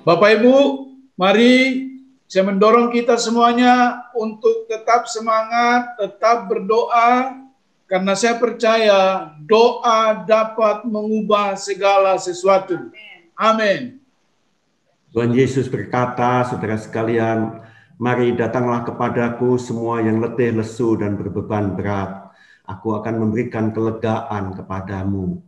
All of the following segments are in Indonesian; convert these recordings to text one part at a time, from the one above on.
Bapak Ibu, mari saya mendorong kita semuanya untuk tetap semangat, tetap berdoa, karena saya percaya doa dapat mengubah segala sesuatu. Amin. Tuhan Yesus berkata, saudara sekalian, mari datanglah kepadaku semua yang letih, lesu, dan berbeban berat. Aku akan memberikan kelegaan kepadamu.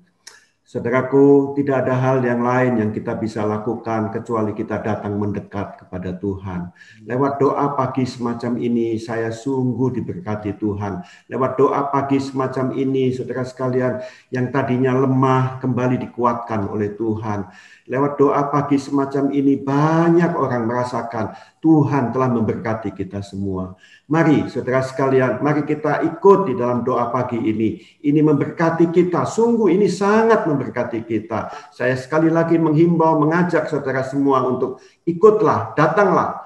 Saudaraku, tidak ada hal yang lain yang kita bisa lakukan kecuali kita datang mendekat kepada Tuhan. Lewat doa pagi semacam ini, saya sungguh diberkati Tuhan. Lewat doa pagi semacam ini, saudara sekalian, yang tadinya lemah kembali dikuatkan oleh Tuhan. Lewat doa pagi semacam ini, banyak orang merasakan Tuhan telah memberkati kita semua. Mari saudara sekalian, mari kita ikut di dalam doa pagi ini. Ini memberkati kita, sungguh ini sangat memberkati kita. Saya sekali lagi menghimbau, mengajak saudara semua untuk ikutlah, datanglah,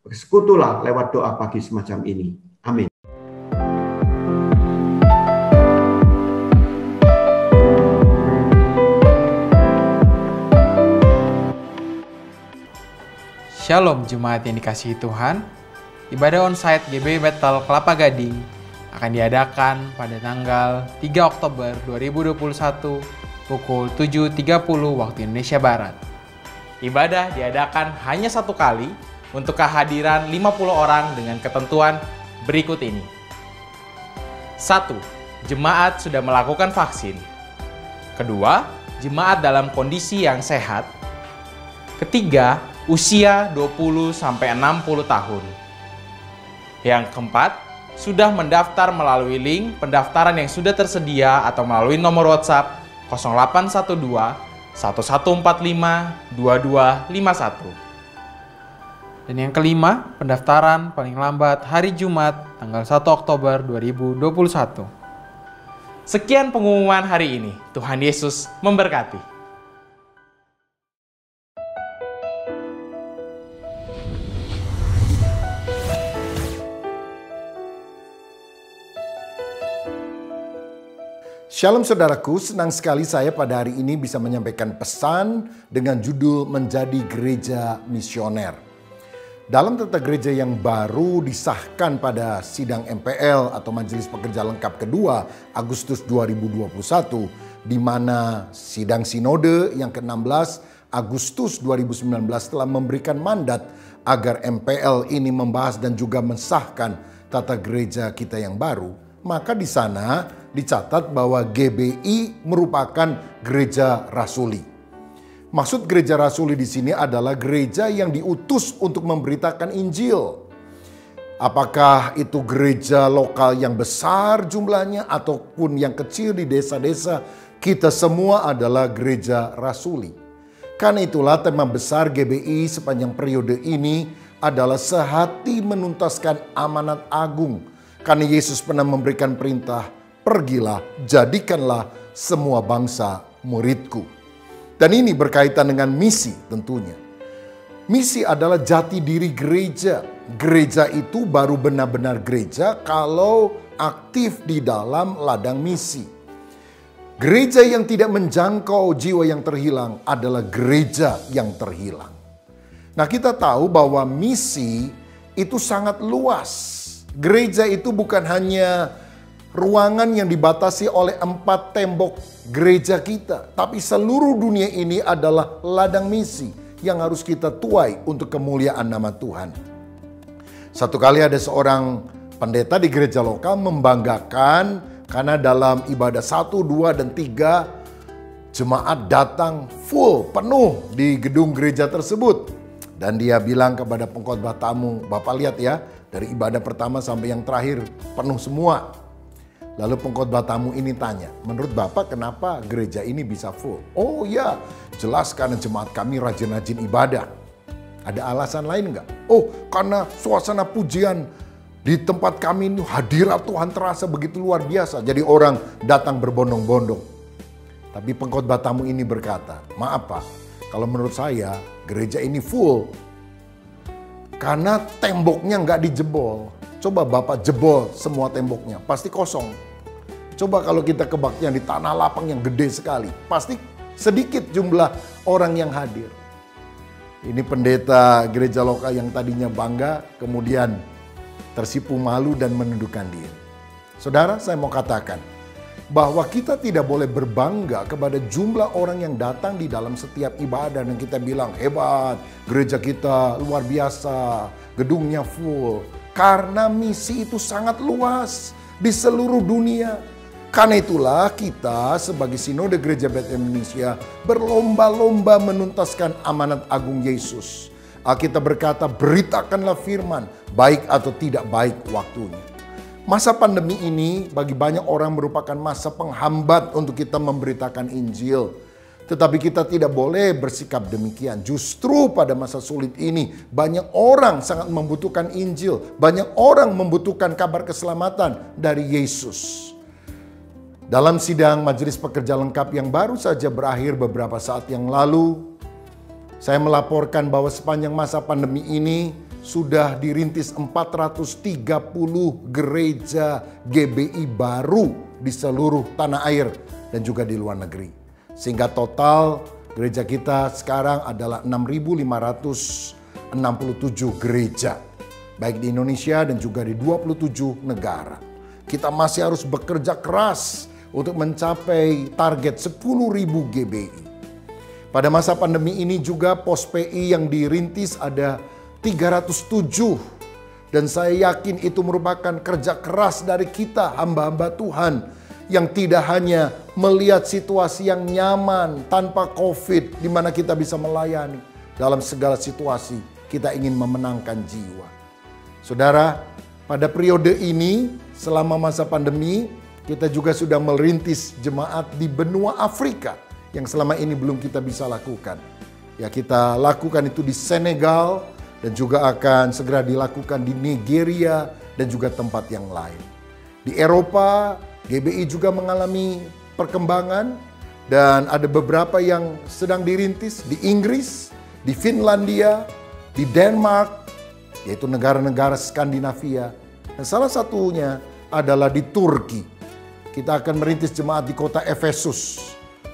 bersekutulah lewat doa pagi semacam ini. Amin. Shalom jemaat yang dikasihi Tuhan. Ibadah onsite GB Bethel Kelapa Gading akan diadakan pada tanggal 3 Oktober 2021 pukul 7.30 waktu Indonesia Barat. Ibadah diadakan hanya satu kali untuk kehadiran 50 orang dengan ketentuan berikut ini. 1. Jemaat sudah melakukan vaksin. Kedua, jemaat dalam kondisi yang sehat. Ketiga, usia 20-60 tahun. Yang keempat, sudah mendaftar melalui link pendaftaran yang sudah tersedia atau melalui nomor WhatsApp 0812 1145 2251. Dan yang kelima, pendaftaran paling lambat hari Jumat tanggal 1 Oktober 2021. Sekian pengumuman hari ini. Tuhan Yesus memberkati. Shalom saudaraku, senang sekali saya pada hari ini bisa menyampaikan pesan dengan judul Menjadi Gereja Misioner. Dalam tata gereja yang baru disahkan pada sidang MPL atau Majelis Pekerja Lengkap kedua Agustus 2021, di mana sidang sinode yang ke-16 Agustus 2019 telah memberikan mandat agar MPL ini membahas dan juga mensahkan tata gereja kita yang baru, maka di sana dicatat bahwa GBI merupakan gereja rasuli. Maksud gereja rasuli di sini adalah gereja yang diutus untuk memberitakan Injil. Apakah itu gereja lokal yang besar jumlahnya ataupun yang kecil di desa-desa, kita semua adalah gereja rasuli. Karena itulah tema besar GBI sepanjang periode ini adalah sehati menuntaskan amanat agung. Karena Yesus pernah memberikan perintah, pergilah, jadikanlah semua bangsa muridku. Dan ini berkaitan dengan misi tentunya. Misi adalah jati diri gereja. Gereja itu baru benar-benar gereja kalau aktif di dalam ladang misi. Gereja yang tidak menjangkau jiwa yang terhilang adalah gereja yang terhilang. Nah, kita tahu bahwa misi itu sangat luas. Gereja itu bukan hanya ruangan yang dibatasi oleh 4 tembok gereja kita, tapi seluruh dunia ini adalah ladang misi yang harus kita tuai untuk kemuliaan nama Tuhan. Satu kali ada seorang pendeta di gereja lokal membanggakan karena dalam ibadah 1, 2, dan 3 jemaat datang full, penuh di gedung gereja tersebut. Dan dia bilang kepada pengkhotbah tamu, "Bapak lihat ya, dari ibadah pertama sampai yang terakhir penuh semua." Lalu pengkhotbah tamu ini tanya, "Menurut Bapak kenapa gereja ini bisa full?" "Oh ya, jelas karena jemaat kami rajin-rajin ibadah." "Ada alasan lain nggak?" "Oh, karena suasana pujian di tempat kami ini hadirat Tuhan terasa begitu luar biasa. Jadi orang datang berbondong-bondong." Tapi pengkhotbah tamu ini berkata, "Maaf Pak, kalau menurut saya gereja ini full karena temboknya nggak dijebol. Coba Bapak jebol semua temboknya, pasti kosong. Coba kalau kita kebaktian di tanah lapang yang gede sekali, pasti sedikit jumlah orang yang hadir." Ini pendeta gereja lokal yang tadinya bangga, kemudian tersipu malu dan menundukkan diri. Saudara, saya mau katakan bahwa kita tidak boleh berbangga kepada jumlah orang yang datang di dalam setiap ibadah dan kita bilang, hebat, gereja kita luar biasa, gedungnya full. Karena misi itu sangat luas di seluruh dunia. Karena itulah kita sebagai Sinode Gereja Bethel Indonesia berlomba-lomba menuntaskan amanat agung Yesus. Alkitab berkata, beritakanlah firman, baik atau tidak baik waktunya. Masa pandemi ini bagi banyak orang merupakan masa penghambat untuk kita memberitakan Injil. Tetapi kita tidak boleh bersikap demikian. Justru pada masa sulit ini banyak orang sangat membutuhkan Injil. Banyak orang membutuhkan kabar keselamatan dari Yesus. Dalam sidang Majelis Pekerja Lengkap yang baru saja berakhir beberapa saat yang lalu, saya melaporkan bahwa sepanjang masa pandemi ini sudah dirintis 430 gereja GBI baru di seluruh tanah air dan juga di luar negeri. Sehingga total gereja kita sekarang adalah 6.567 gereja. Baik di Indonesia dan juga di 27 negara. Kita masih harus bekerja keras untuk mencapai target 10.000 GBI. Pada masa pandemi ini juga pos PI yang dirintis ada 307. Dan saya yakin itu merupakan kerja keras dari kita hamba-hamba Tuhan. Yang tidak hanya melihat situasi yang nyaman tanpa COVID, di mana kita bisa melayani. Dalam segala situasi kita ingin memenangkan jiwa. Saudara, pada periode ini selama masa pandemi kita juga sudah merintis jemaat di benua Afrika yang selama ini belum kita bisa lakukan. Ya, kita lakukan itu di Senegal dan juga akan segera dilakukan di Nigeria dan juga tempat yang lain. Di Eropa, GBI juga mengalami perkembangan dan ada beberapa yang sedang dirintis di Inggris, di Finlandia, di Denmark, yaitu negara-negara Skandinavia. Dan salah satunya adalah di Turki. Kita akan merintis jemaat di kota Efesus.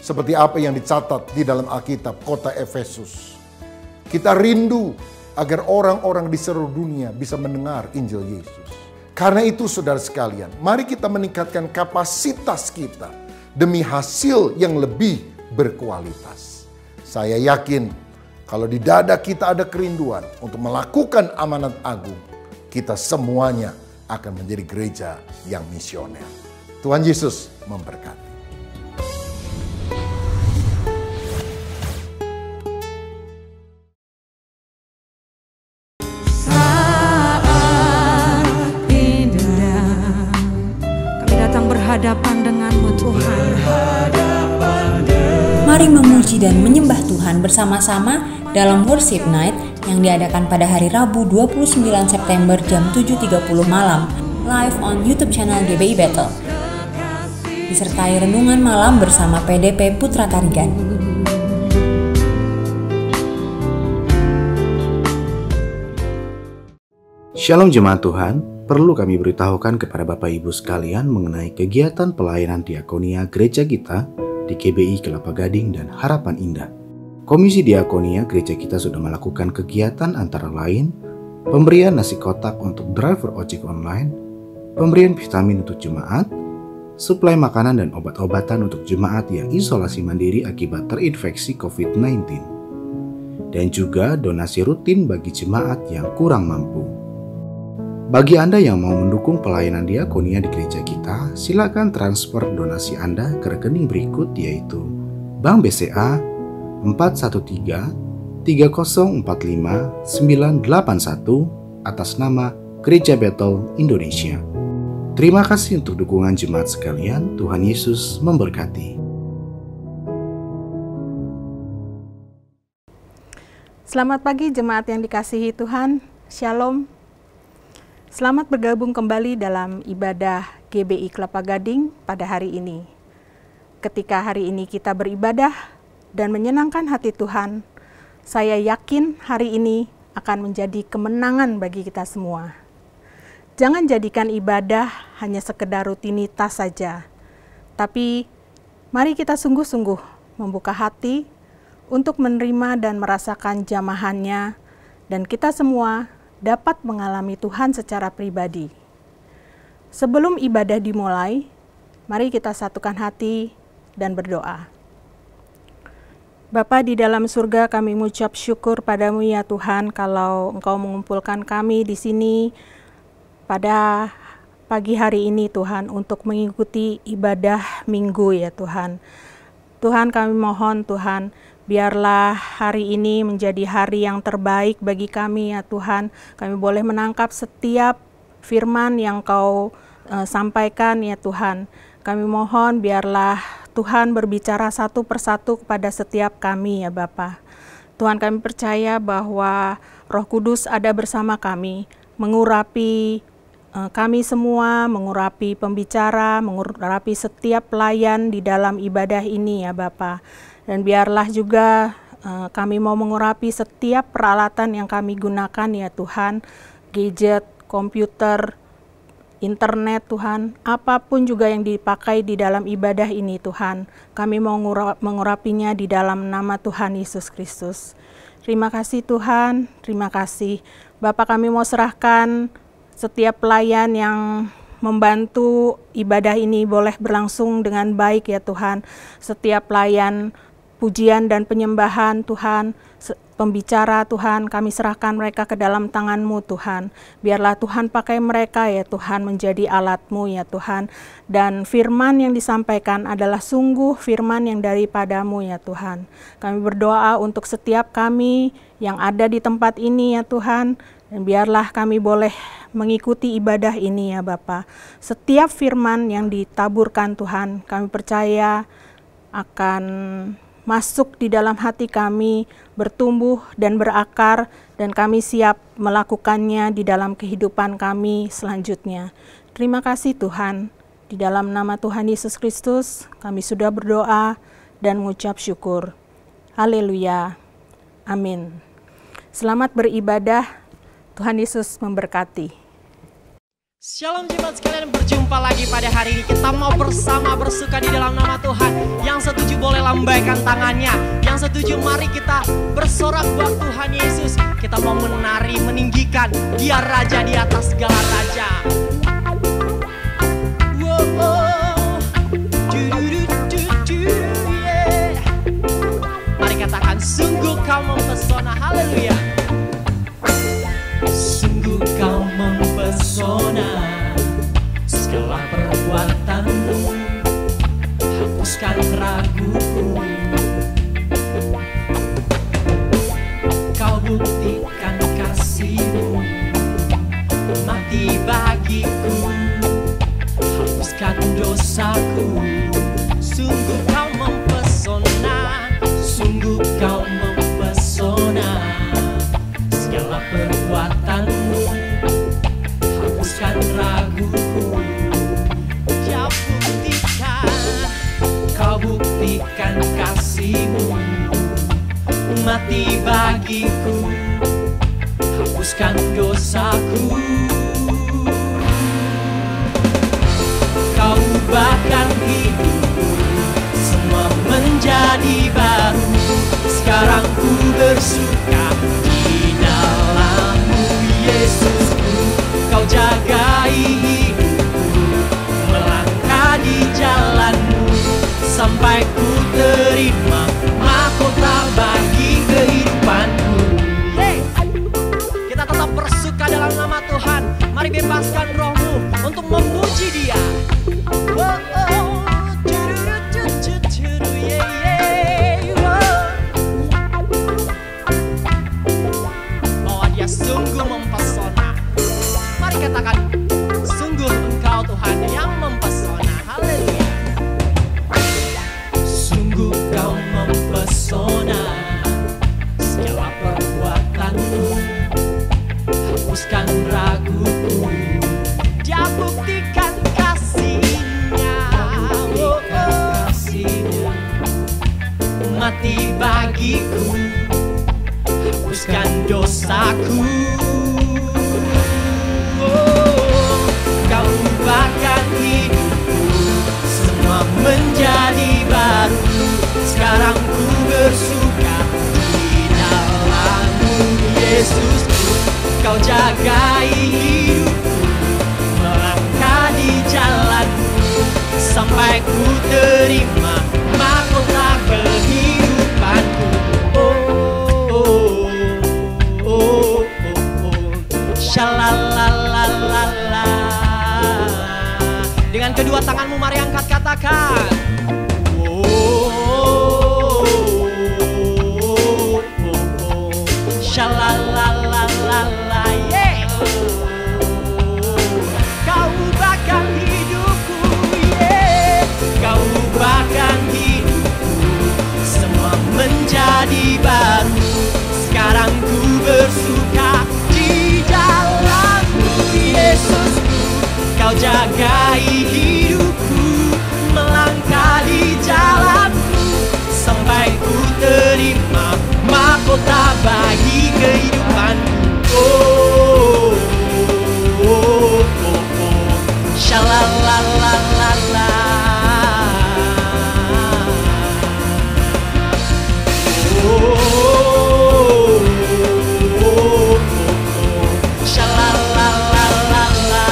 Seperti apa yang dicatat di dalam Alkitab, kota Efesus. Kita rindu agar orang-orang di seluruh dunia bisa mendengar Injil Yesus. Karena itu saudara sekalian, mari kita meningkatkan kapasitas kita demi hasil yang lebih berkualitas. Saya yakin kalau di dada kita ada kerinduan untuk melakukan amanat agung, kita semuanya akan menjadi gereja yang misioner. Tuhan Yesus memberkati. Denganmu Tuhan. Mari memuji dan menyembah Tuhan bersama-sama dalam Worship Night yang diadakan pada hari Rabu 29 September jam 7.30 malam live on YouTube channel GBI Bethel. Disertai renungan malam bersama PDP Putra Tarigan. Shalom jemaat Tuhan. Perlu kami beritahukan kepada Bapak Ibu sekalian mengenai kegiatan pelayanan diakonia gereja kita di GBI Kelapa Gading dan Harapan Indah. Komisi Diakonia gereja kita sudah melakukan kegiatan antara lain pemberian nasi kotak untuk driver ojek online, pemberian vitamin untuk jemaat, suplai makanan dan obat-obatan untuk jemaat yang isolasi mandiri akibat terinfeksi COVID-19, dan juga donasi rutin bagi jemaat yang kurang mampu. Bagi Anda yang mau mendukung pelayanan diakonia di gereja kita, silakan transfer donasi Anda ke rekening berikut, yaitu Bank BCA 413-3045-981 atas nama Gereja Bethel Indonesia. Terima kasih untuk dukungan jemaat sekalian. Tuhan Yesus memberkati. Selamat pagi jemaat yang dikasihi Tuhan. Shalom. Selamat bergabung kembali dalam ibadah GBI Kelapa Gading pada hari ini. Ketika hari ini kita beribadah dan menyenangkan hati Tuhan, saya yakin hari ini akan menjadi kemenangan bagi kita semua. Jangan jadikan ibadah hanya sekedar rutinitas saja, tapi mari kita sungguh-sungguh membuka hati untuk menerima dan merasakan jamahannya, dan kita semua dapat mengalami Tuhan secara pribadi. Sebelum ibadah dimulai, mari kita satukan hati dan berdoa. Bapa di dalam surga, kami mengucap syukur padamu ya Tuhan, kalau Engkau mengumpulkan kami di sini pada pagi hari ini Tuhan, untuk mengikuti ibadah minggu ya Tuhan. Tuhan, kami mohon Tuhan, biarlah hari ini menjadi hari yang terbaik bagi kami ya Tuhan. Kami boleh menangkap setiap firman yang Kau sampaikan ya Tuhan. Kami mohon biarlah Tuhan berbicara satu persatu kepada setiap kami ya Bapa. Tuhan, kami percaya bahwa Roh Kudus ada bersama kami, mengurapi kami semua, mengurapi pembicara, mengurapi setiap pelayan di dalam ibadah ini ya Bapa. Dan biarlah juga kami mau mengurapi setiap peralatan yang kami gunakan ya Tuhan, gadget, komputer, internet Tuhan, apapun juga yang dipakai di dalam ibadah ini Tuhan, kami mau mengurapinya di dalam nama Tuhan Yesus Kristus. Terima kasih Tuhan, terima kasih. Bapak, kami mau serahkan setiap pelayan yang membantu ibadah ini boleh berlangsung dengan baik ya Tuhan. Setiap pelayan pujian dan penyembahan Tuhan, pembicara Tuhan, kami serahkan mereka ke dalam tangan-Mu Tuhan. Biarlah Tuhan pakai mereka ya Tuhan, menjadi alat-Mu ya Tuhan. Dan firman yang disampaikan adalah sungguh firman yang daripada-Mu ya Tuhan. Kami berdoa untuk setiap kami yang ada di tempat ini ya Tuhan. Dan biarlah kami boleh mengikuti ibadah ini ya Bapa. Setiap firman yang ditaburkan Tuhan, kami percaya akan masuk di dalam hati kami, bertumbuh dan berakar, dan kami siap melakukannya di dalam kehidupan kami selanjutnya. Terima kasih Tuhan. Di dalam nama Tuhan Yesus Kristus, kami sudah berdoa dan mengucap syukur. Haleluya. Amin. Selamat beribadah. Tuhan Yesus memberkati. Shalom jemaat sekalian, berjumpa lagi pada hari ini. Kita mau bersama bersuka di dalam nama Tuhan. Yang setuju boleh lambaikan tangannya. Yang setuju mari kita bersorak buat Tuhan Yesus. Kita mau menari, meninggikan Dia Raja di atas segala raja. Mari katakan, sungguh Kau mempesona. Haleluya. Sungguh Kau mempesona, segala perbuatanmu hapuskan raguku. Kau buktikan kasih-Mu, mati bagiku, hapuskan dosaku. Sungguh Kau mempesona, sungguh Kau mempesona, segala perbuatanmu hapuskan raguku. Kau buktikan kasih-Mu, mati bagiku, hapuskan dosaku. Kau ubahkan hidupku, semua menjadi baru. Sekarang ku bersuka di dalam-Mu Yesusku. Kau jagai hidupku, melangkah di jalan-Mu, sampai ku terima mahkota bagi kehidupanku. Kita tetap bersuka dalam nama Tuhan. Mari bebaskan rohmu untuk memuji Dia. Bahwa Dia sungguh mempesona. Mari katakan, sungguh Engkau Tuhan yang mempesona. Haleluya. Sungguh Kau mempesona, segala perbuatanmu hapuskan raguku. Dia buktikan kasih-Nya, kasih-Nya, mati bagiku, hapuskan dosaku. Kau ubahkan hidupku, semua menjadi baru. Sekarang ku bersuka Kau jagai hidupku, melangkah di jalanmu, sampai ku terima mahkota kehidupanku. Shalalalala. Dengan kedua tanganmu mari angkat, katakan. Shalalalala, yeah. Kau ubahkan hidupku, yeah. Kau ubahkan hidupku, semua menjadi baru. Sekarang ku bersuka di dalam-Mu, Yesusku. Kau jagai hidupku, melangkah di jalan-Mu, sampai ku terima mahkota bagi kehidupanku. Shalalalala. Shalalalala.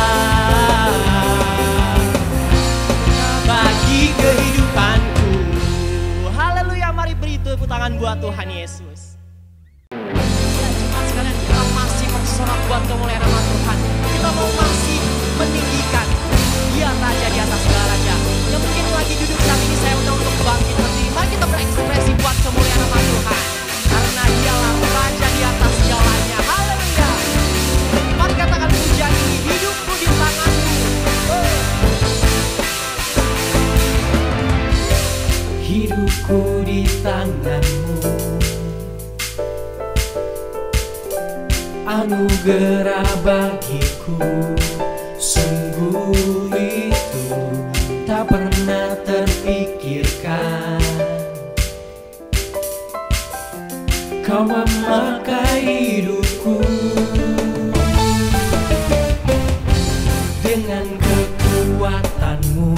Bagi kehidupanku. Haleluya, mari beri tepuk tangan buat Tuhan Yesus. Jemaat sekalian, kita masih bersorak buat kemuliaan nama Tuhan. Kita mau masih meninggikan Dia Raja di atas segala raja. Yang mungkin lagi duduk saat ini, saya undang untuk bangkit berdiri. Mari kita berekspresi buat kemuliaan nama Tuhan, karena Dialah Raja di atas segalanya. Haleluya. Mari katakan pujian ini, hidupku di tangan-Mu. Hidupku di tangan-Mu, anugerah bagiku, sungguh itu tak pernah terpikirkan. Kau memakai hidupku dengan kekuatan-Mu.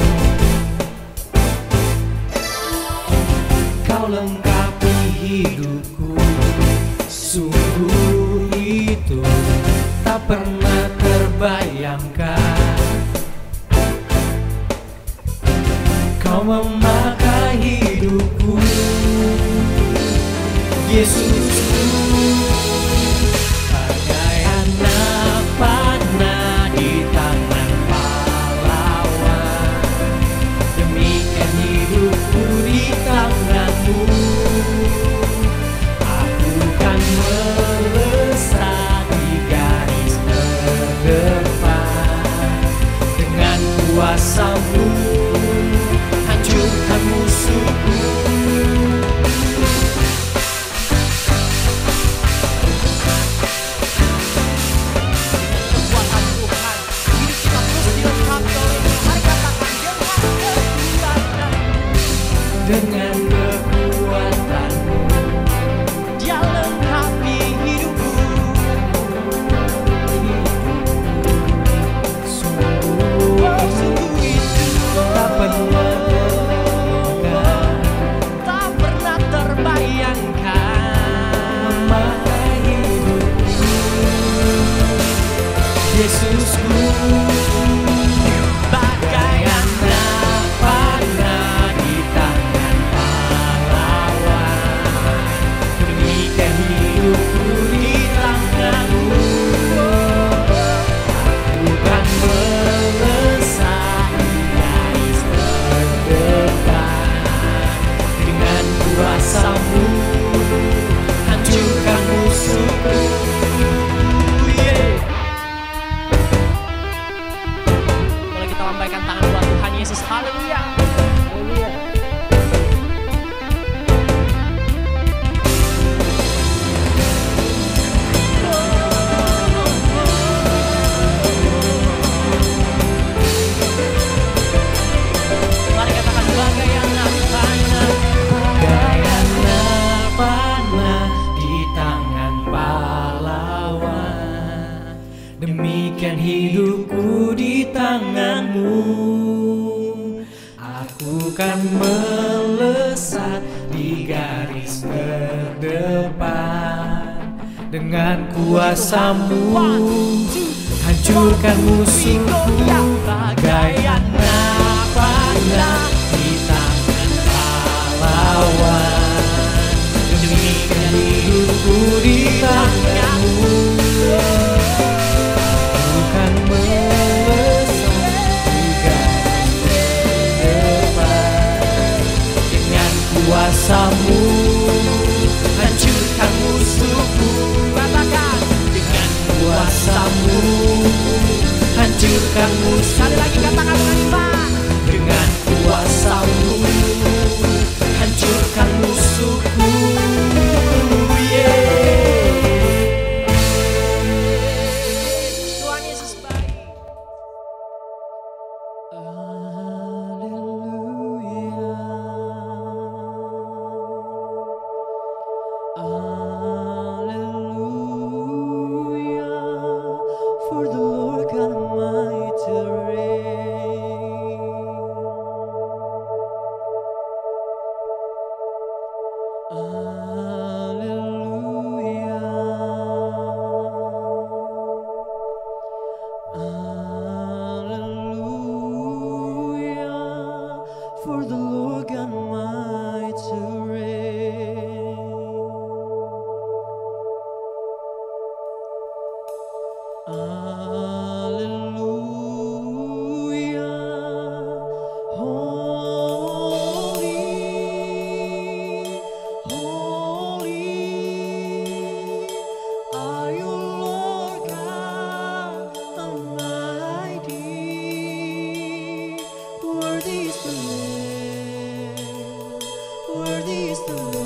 Kau lengkapi hidupku, sungguh itu tak pernah terbayangkan. Kau memakai hidupku, Yesusku, bagai anak panah di tangan pahlawan. Demikian hidupku di tangan-Mu, aku kan melesat di garis terdepan. Dengan kuasa-Mu hancurkan musuhku. Kekuatan Tuhan, hidup kita terus dilengkapi oleh Dia. Mari katakan dengan kekuatan-Mu, Dia lengkapi hidupku. Sungguh itu tak pernah terbayangkan. Memakai hidupku, Yesusku, bagai anak panah di tangan pahlawan. Demikian hidupku di tangan-Mu, aku kan melesat di garis terdepan. Dengan kuasa-Mu hancurkan musuhku. Boleh kita lambaikan tangan buat Tuhan Yesus. Haleluya. Haleluya. Mari katakan bagai anak panah, bagai anak panah di tangan pahlawan. Demikian hidupku di tangan-Mu, aku kan melesat di garis terdepan. dengan kuasa-Mu, hancurkan musuhku bagai anak panah di tangan pahlawan. Demikian hidupku di tangan-Mu, bukan melesat juga depan. Dengan kuasa-Mu hancurkan musuhku, katakan dengan kuasa-Mu hancurkan musuhku. Sekali lagi katakan dengan iman, dengan kuasa-Mu hancurkan musuhku. Tuhan Yesus baik. For the Lord God Almighty reign. Hallelujah. Hallelujah. For the Lord God Almighty reign. Hallelujah, holy, holy are you, Lord God Almighty. Worthy is the Lamb, worthy is the Lamb.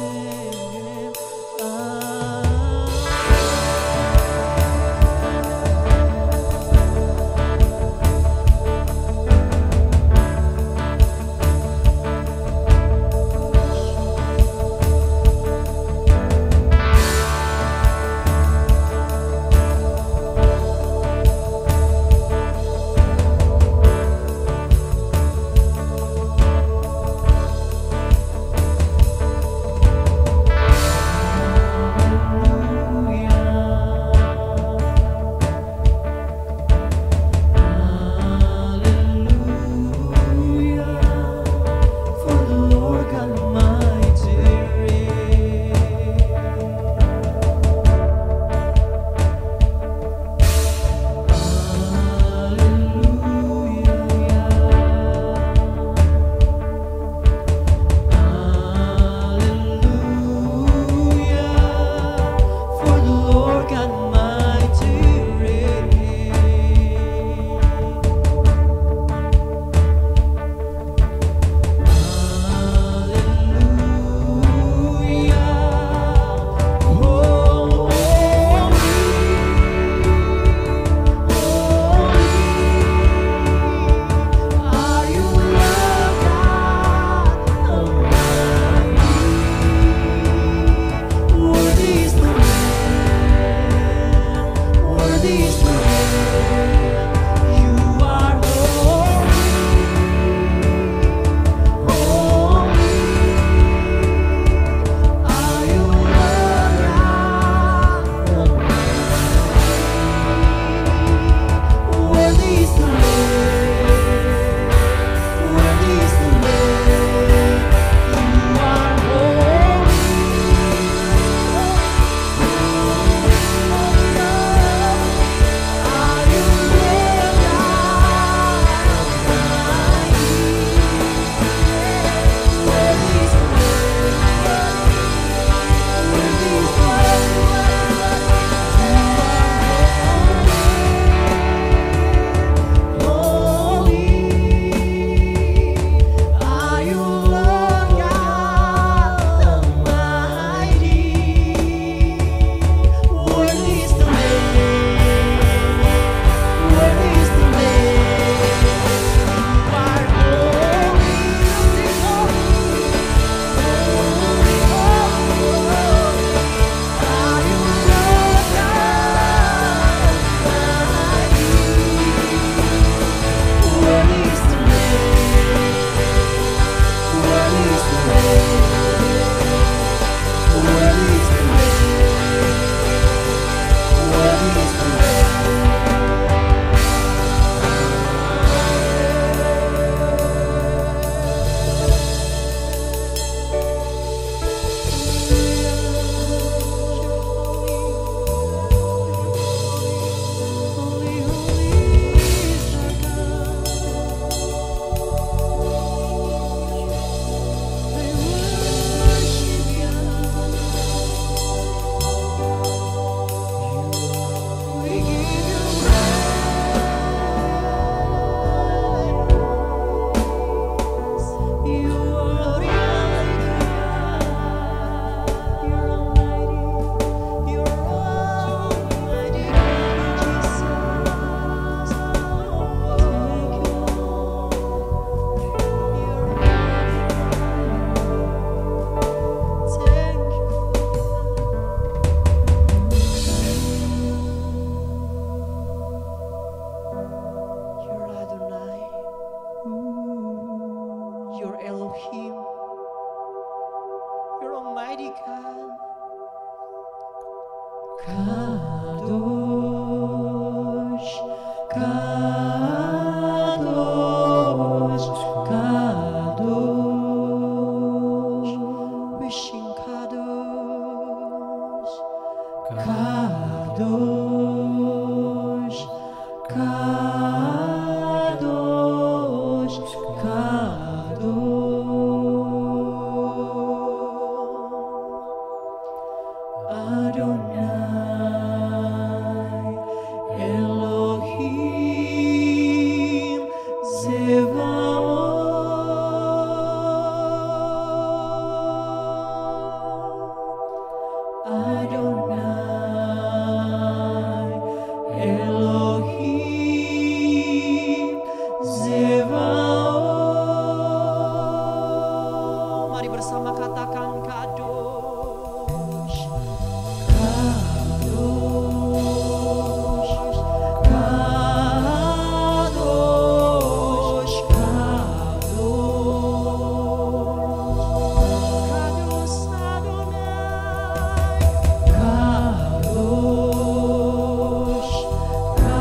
abadikan. Kadosh, Kadosh, Kadosh, Wishing Kadosh, Kadosh, Kadosh, Kadosh, Adonai, Elohim, Zevaot, Adonai, Elohim, Zevaot. Mari bersama katakan Kadosh, Kadosh, Kadosh, Kadosh Adonai, Kadosh, Kadosh,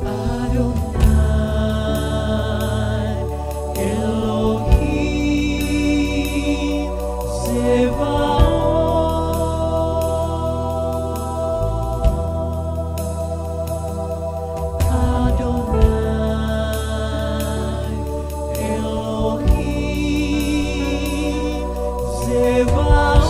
Adonai, Elohim, Zevaot, Adonai, Elohim, Zevaot.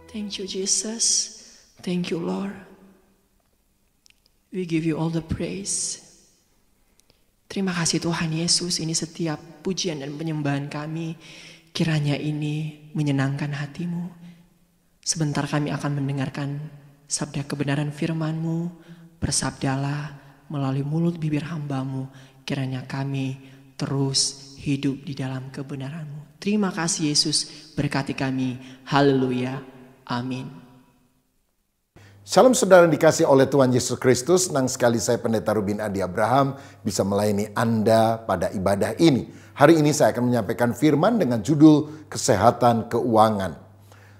Thank you, Jesus. Thank you, Lord. We give you all the praise. Terima kasih Tuhan Yesus, ini setiap pujian dan penyembahan kami, kiranya ini menyenangkan hati-Mu. Sebentar kami akan mendengarkan sabda kebenaran firman-Mu. Bersabdalah melalui mulut bibir hamba-Mu, kiranya kami terus hidup di dalam kebenaran-Mu. Terima kasih Yesus, berkati kami. Haleluya. Amin. Shalom saudara dikasih oleh Tuhan Yesus Kristus. Senang sekali saya Pendeta Rubin Adi Abraham bisa melayani Anda pada ibadah ini. Hari ini saya akan menyampaikan firman dengan judul Kesehatan Keuangan.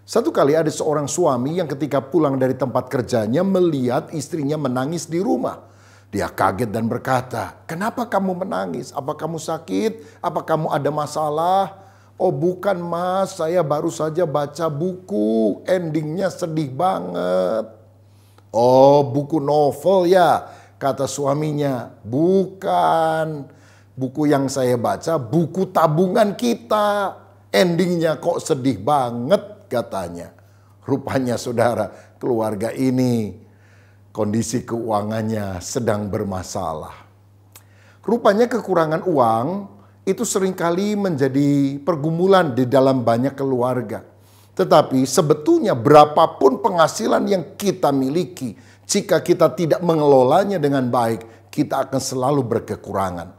Satu kali ada seorang suami yang ketika pulang dari tempat kerjanya melihat istrinya menangis di rumah. Dia kaget dan berkata, "Kenapa kamu menangis? Apa kamu sakit? Apa kamu ada masalah?" Oh bukan mas, saya baru saja baca buku, endingnya sedih banget. Oh buku novel ya, kata suaminya. Bukan, buku yang saya baca buku tabungan kita. Endingnya kok sedih banget katanya. Rupanya saudara, keluarga ini kondisi keuangannya sedang bermasalah. Rupanya kekurangan uang itu seringkali menjadi pergumulan di dalam banyak keluarga. Tetapi sebetulnya berapapun penghasilan yang kita miliki, jika kita tidak mengelolanya dengan baik, kita akan selalu berkekurangan.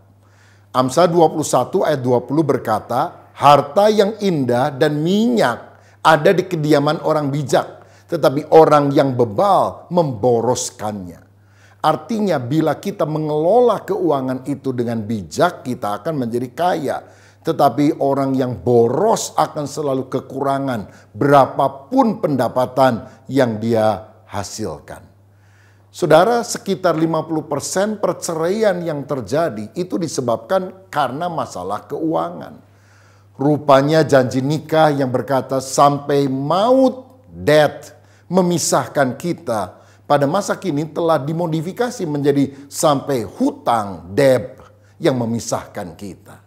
Amsal 21 ayat 20 berkata, harta yang indah dan minyak ada di kediaman orang bijak, tetapi orang yang bebal memboroskannya. Artinya bila kita mengelola keuangan itu dengan bijak, kita akan menjadi kaya. Tetapi orang yang boros akan selalu kekurangan berapapun pendapatan yang dia hasilkan. Saudara, sekitar 50% perceraian yang terjadi itu disebabkan karena masalah keuangan. Rupanya janji nikah yang berkata sampai maut, death, memisahkan kita, pada masa kini telah dimodifikasi menjadi sampai hutang, debt, yang memisahkan kita.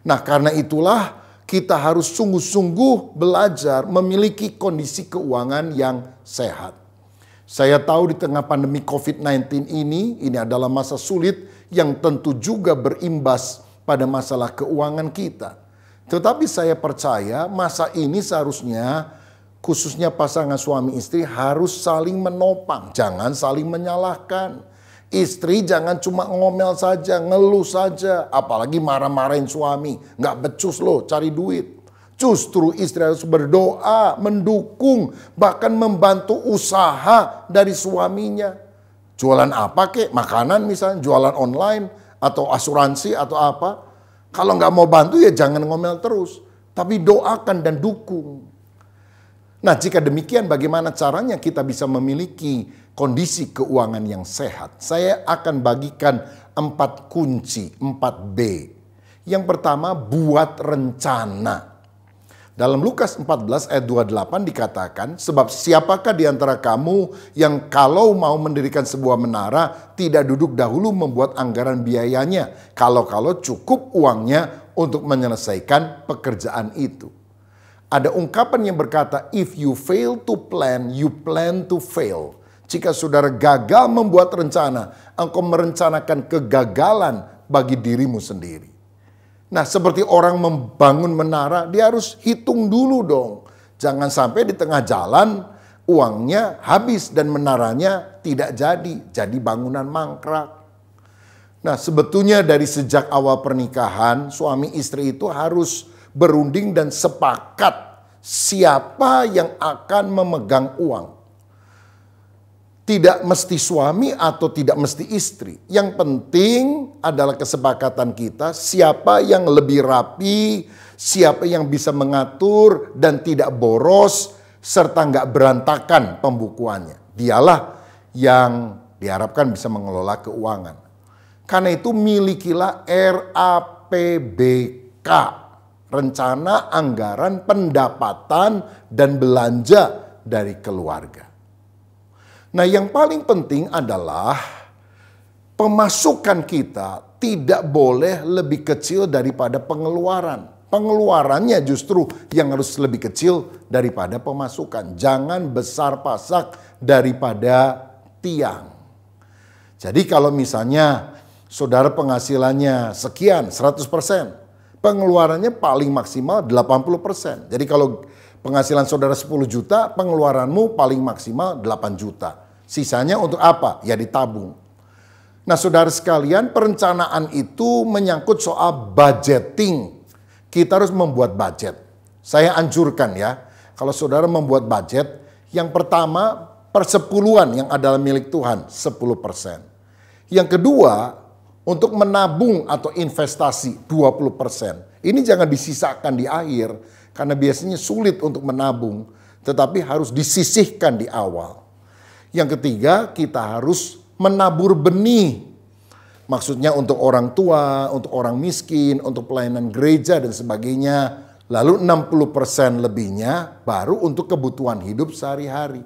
Nah karena itulah kita harus sungguh-sungguh belajar memiliki kondisi keuangan yang sehat. Saya tahu di tengah pandemi COVID-19 ini adalah masa sulit yang tentu juga berimbas pada masalah keuangan kita. Tetapi saya percaya masa ini seharusnya khususnya pasangan suami istri harus saling menopang, jangan saling menyalahkan. Istri jangan cuma ngomel saja, ngeluh saja, apalagi marah-marahin suami. Nggak becus loh cari duit. Justru istri harus berdoa, mendukung, bahkan membantu usaha dari suaminya. Jualan apa kek? Makanan misalnya, jualan online, atau asuransi atau apa. Kalau nggak mau bantu ya jangan ngomel terus. Tapi doakan dan dukung. Nah jika demikian bagaimana caranya kita bisa memiliki kondisi keuangan yang sehat? Saya akan bagikan 4 kunci, 4B. Yang pertama, buat rencana. Dalam Lukas 14 ayat 28 dikatakan, sebab siapakah di antara kamu yang kalau mau mendirikan sebuah menara tidak duduk dahulu membuat anggaran biayanya, kalau-kalau cukup uangnya untuk menyelesaikan pekerjaan itu. Ada ungkapan yang berkata, if you fail to plan, you plan to fail. Jika saudara gagal membuat rencana, engkau merencanakan kegagalan bagi dirimu sendiri. Nah, seperti orang membangun menara, dia harus hitung dulu dong. Jangan sampai di tengah jalan uangnya habis dan menaranya tidak jadi bangunan mangkrak. Nah, sebetulnya dari sejak awal pernikahan, suami istri itu harus berunding dan sepakat siapa yang akan memegang uang. Tidak mesti suami atau tidak mesti istri. Yang penting adalah kesepakatan kita siapa yang lebih rapi, siapa yang bisa mengatur dan tidak boros serta nggak berantakan pembukuannya. Dialah yang diharapkan bisa mengelola keuangan. Karena itu milikilah RAPBK. Rencana anggaran pendapatan dan belanja dari keluarga. Nah yang paling penting adalah pemasukan kita tidak boleh lebih kecil daripada pengeluaran. Pengeluarannya justru yang harus lebih kecil daripada pemasukan. Jangan besar pasak daripada tiang. Jadi kalau misalnya saudara penghasilannya sekian 100%. Pengeluarannya paling maksimal 80%. Jadi kalau penghasilan saudara 10 juta, pengeluaranmu paling maksimal 8 juta. Sisanya untuk apa? Ya ditabung. Nah saudara sekalian, perencanaan itu menyangkut soal budgeting. Kita harus membuat budget. Saya anjurkan ya, kalau saudara membuat budget, yang pertama persepuluhan yang adalah milik Tuhan 10%. Yang kedua, untuk menabung atau investasi 20%. Ini jangan disisakan di akhir karena biasanya sulit untuk menabung, tetapi harus disisihkan di awal. Yang ketiga, kita harus menabur benih. Maksudnya untuk orang tua, untuk orang miskin, untuk pelayanan gereja dan sebagainya Lalu 60% lebihnya baru untuk kebutuhan hidup sehari-hari.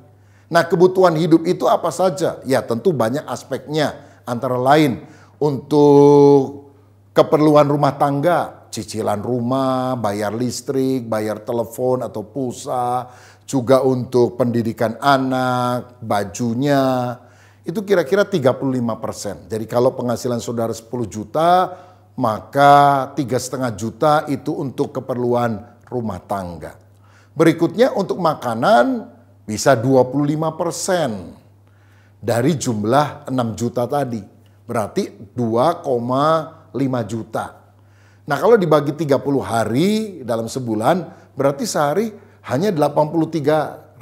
Nah, kebutuhan hidup itu apa saja? Ya, tentu banyak aspeknya. Antara lain untuk keperluan rumah tangga, cicilan rumah, bayar listrik, bayar telepon atau pulsa, juga untuk pendidikan anak, bajunya, itu kira-kira 35%. Jadi kalau penghasilan saudara 10 juta, maka 3,5 juta itu untuk keperluan rumah tangga. Berikutnya untuk makanan bisa 25% dari jumlah 6 juta tadi. Berarti 2,5 juta. Nah kalau dibagi 30 hari dalam sebulan, berarti sehari hanya 83.000.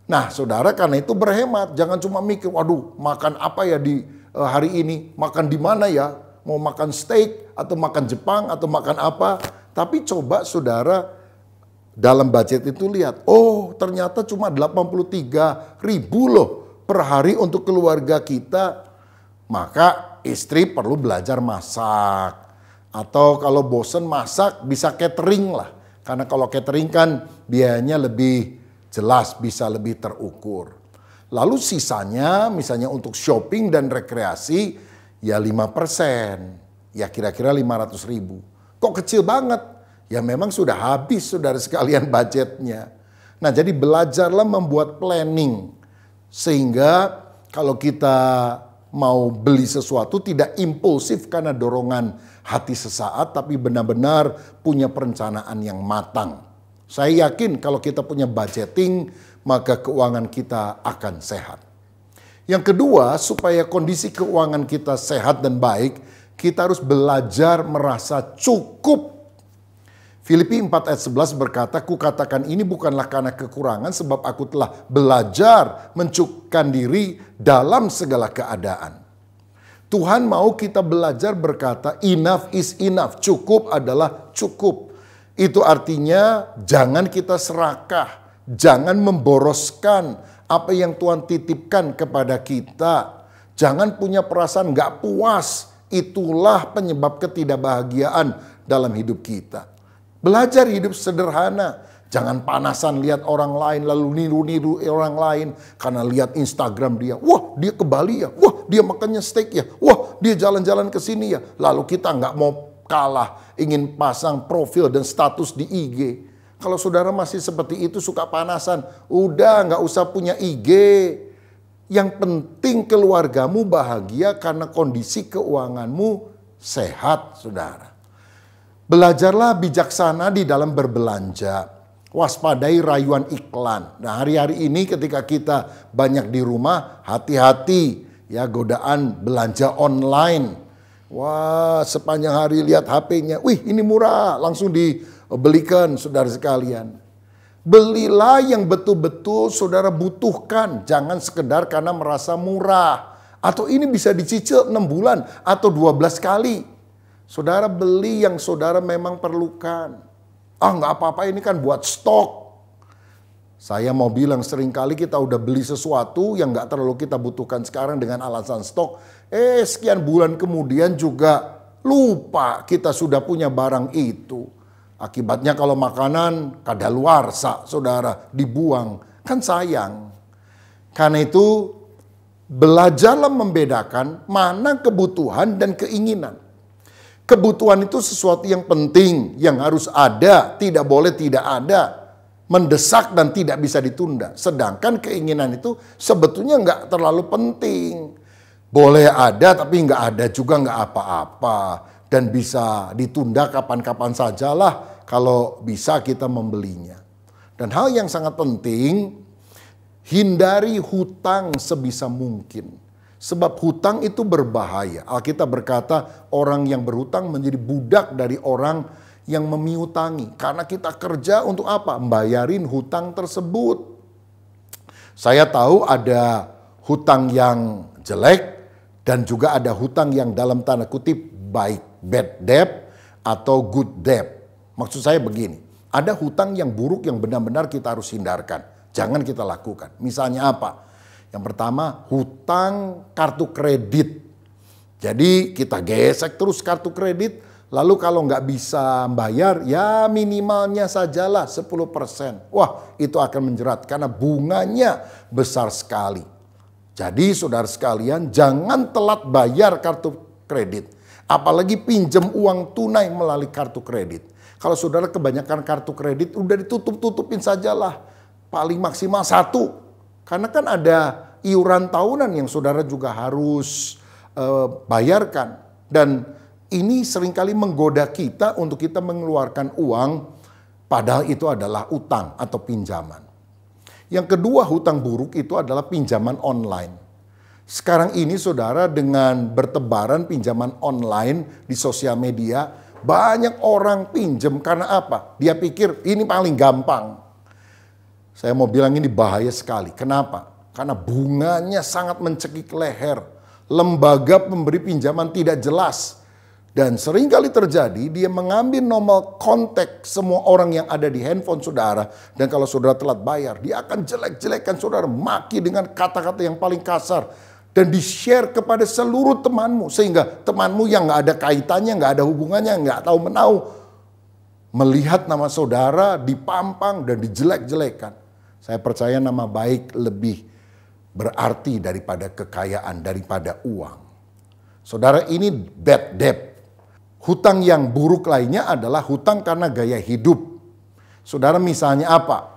Nah saudara karena itu berhemat. Jangan cuma mikir, waduh makan apa ya di hari ini, makan di mana ya? Mau makan steak atau makan Jepang atau makan apa. Tapi coba saudara dalam budget itu lihat. Oh ternyata cuma 83.000 loh per hari untuk keluarga kita. Maka istri perlu belajar masak. Atau kalau bosen masak bisa catering lah. Karena kalau catering kan biayanya lebih jelas, bisa lebih terukur. Lalu sisanya misalnya untuk shopping dan rekreasi ya 5%, ya kira-kira 500.000. Kok kecil banget? Ya memang sudah habis saudara sekalian budgetnya. Nah jadi belajarlah membuat planning. Sehingga kalau kita mau beli sesuatu tidak impulsif karena dorongan hati sesaat. Tapi benar-benar punya perencanaan yang matang. Saya yakin kalau kita punya budgeting maka keuangan kita akan sehat. Yang kedua, supaya kondisi keuangan kita sehat dan baik, kita harus belajar merasa cukup. Filipi 4 ayat 11 berkata, "Kukatakan ini bukanlah karena kekurangan, sebab aku telah belajar mencukupkan diri dalam segala keadaan." Tuhan mau kita belajar berkata, enough is enough, cukup adalah cukup. Itu artinya jangan kita serakah, jangan memboroskan apa yang Tuhan titipkan kepada kita. Jangan punya perasaan gak puas. Itulah penyebab ketidakbahagiaan dalam hidup kita. Belajar hidup sederhana. Jangan panasan lihat orang lain lalu niru-niru orang lain. Karena lihat Instagram dia. Wah dia ke Bali ya. Wah dia makannya steak ya. Wah dia jalan-jalan ke sini ya. Lalu kita gak mau kalah. Ingin pasang profil dan status di IG. Kalau saudara masih seperti itu suka panasan, udah nggak usah punya IG. Yang penting keluargamu bahagia karena kondisi keuanganmu sehat, saudara. Belajarlah bijaksana di dalam berbelanja. Waspadai rayuan iklan. Nah hari-hari ini ketika kita banyak di rumah, hati-hati ya godaan belanja online. Wah sepanjang hari lihat HP-nya, wih ini murah, langsung dibelikan saudara sekalian. Belilah yang betul-betul saudara butuhkan. Jangan sekedar karena merasa murah. Atau ini bisa dicicil 6 bulan atau 12 kali. Saudara beli yang saudara memang perlukan. Ah nggak apa-apa ini kan buat stok. Saya mau bilang seringkali kita udah beli sesuatu yang nggak terlalu kita butuhkan sekarang dengan alasan stok. Sekian bulan kemudian juga lupa kita sudah punya barang itu. Akibatnya kalau makanan kadaluarsa, saudara, dibuang. Kan sayang. Karena itu belajarlah membedakan mana kebutuhan dan keinginan. Kebutuhan itu sesuatu yang penting, yang harus ada, tidak boleh tidak ada. Mendesak dan tidak bisa ditunda. Sedangkan keinginan itu sebetulnya nggak terlalu penting. Boleh ada tapi nggak ada juga nggak apa-apa. Dan bisa ditunda kapan-kapan sajalah kalau bisa kita membelinya. Dan hal yang sangat penting, hindari hutang sebisa mungkin. Sebab hutang itu berbahaya. Alkitab berkata orang yang berhutang menjadi budak dari orang yang memiutangi. Karena kita kerja untuk apa? Membayarin hutang tersebut. Saya tahu ada hutang yang jelek dan juga ada hutang yang dalam tanda kutip baik, bad debt atau good debt. Maksud saya begini, ada hutang yang buruk yang benar-benar kita harus hindarkan. Jangan kita lakukan. Misalnya apa? Yang pertama, hutang kartu kredit. Jadi kita gesek terus kartu kredit, Lalu kalau nggak bisa bayar, ya minimalnya sajalah 10%. Wah, itu akan menjerat karena bunganya besar sekali. Jadi saudara sekalian, jangan telat bayar kartu kredit. Apalagi pinjam uang tunai melalui kartu kredit. Kalau saudara kebanyakan kartu kredit, udah ditutup-tutupin sajalah. Paling maksimal 1. Karena kan ada iuran tahunan yang saudara juga harus bayarkan. Dan ini seringkali menggoda kita untuk kita mengeluarkan uang, padahal itu adalah utang atau pinjaman. Yang kedua, hutang buruk itu adalah pinjaman online. Sekarang ini saudara, dengan bertebaran pinjaman online di sosial media, banyak orang pinjam karena apa? Dia pikir ini paling gampang. Saya mau bilang ini bahaya sekali. Kenapa? Karena bunganya sangat mencekik leher. Lembaga pemberi pinjaman tidak jelas. Dan seringkali terjadi dia mengambil nomor kontak semua orang yang ada di handphone saudara. Dan kalau saudara telat bayar, dia akan jelek-jelekkan saudara, maki dengan kata-kata yang paling kasar. Dan di-share kepada seluruh temanmu. Sehingga temanmu yang nggak ada kaitannya, nggak ada hubungannya, nggak tahu menau, melihat nama saudara dipampang dan dijelek-jelekan. Saya percaya nama baik lebih berarti daripada kekayaan, daripada uang. Saudara, ini bad debt. Hutang yang buruk lainnya adalah hutang karena gaya hidup. Saudara, misalnya apa?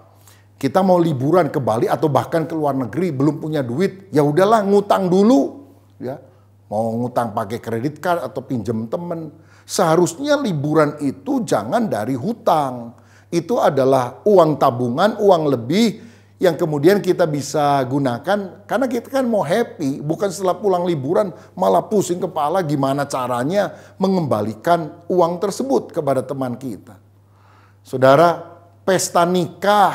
Kita mau liburan ke Bali atau bahkan ke luar negeri, belum punya duit, ya udahlah ngutang dulu, ya. Mau ngutang pakai kredit card atau pinjam temen. Seharusnya liburan itu jangan dari hutang. Itu adalah uang tabungan, uang lebih yang kemudian kita bisa gunakan karena kita kan mau happy, bukan setelah pulang liburan malah pusing kepala gimana caranya mengembalikan uang tersebut kepada teman kita. Saudara, pesta nikah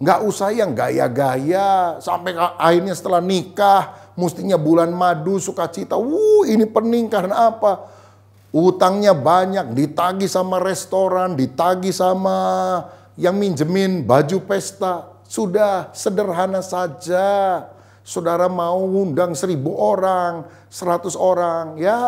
nggak usah yang gaya-gaya sampai akhirnya setelah nikah mestinya bulan madu sukacita. Ini pening karena apa? Utangnya banyak, ditagih sama restoran, ditagih sama yang minjemin baju pesta. Sudah sederhana saja. Saudara mau undang 1000 orang, 100 orang, ya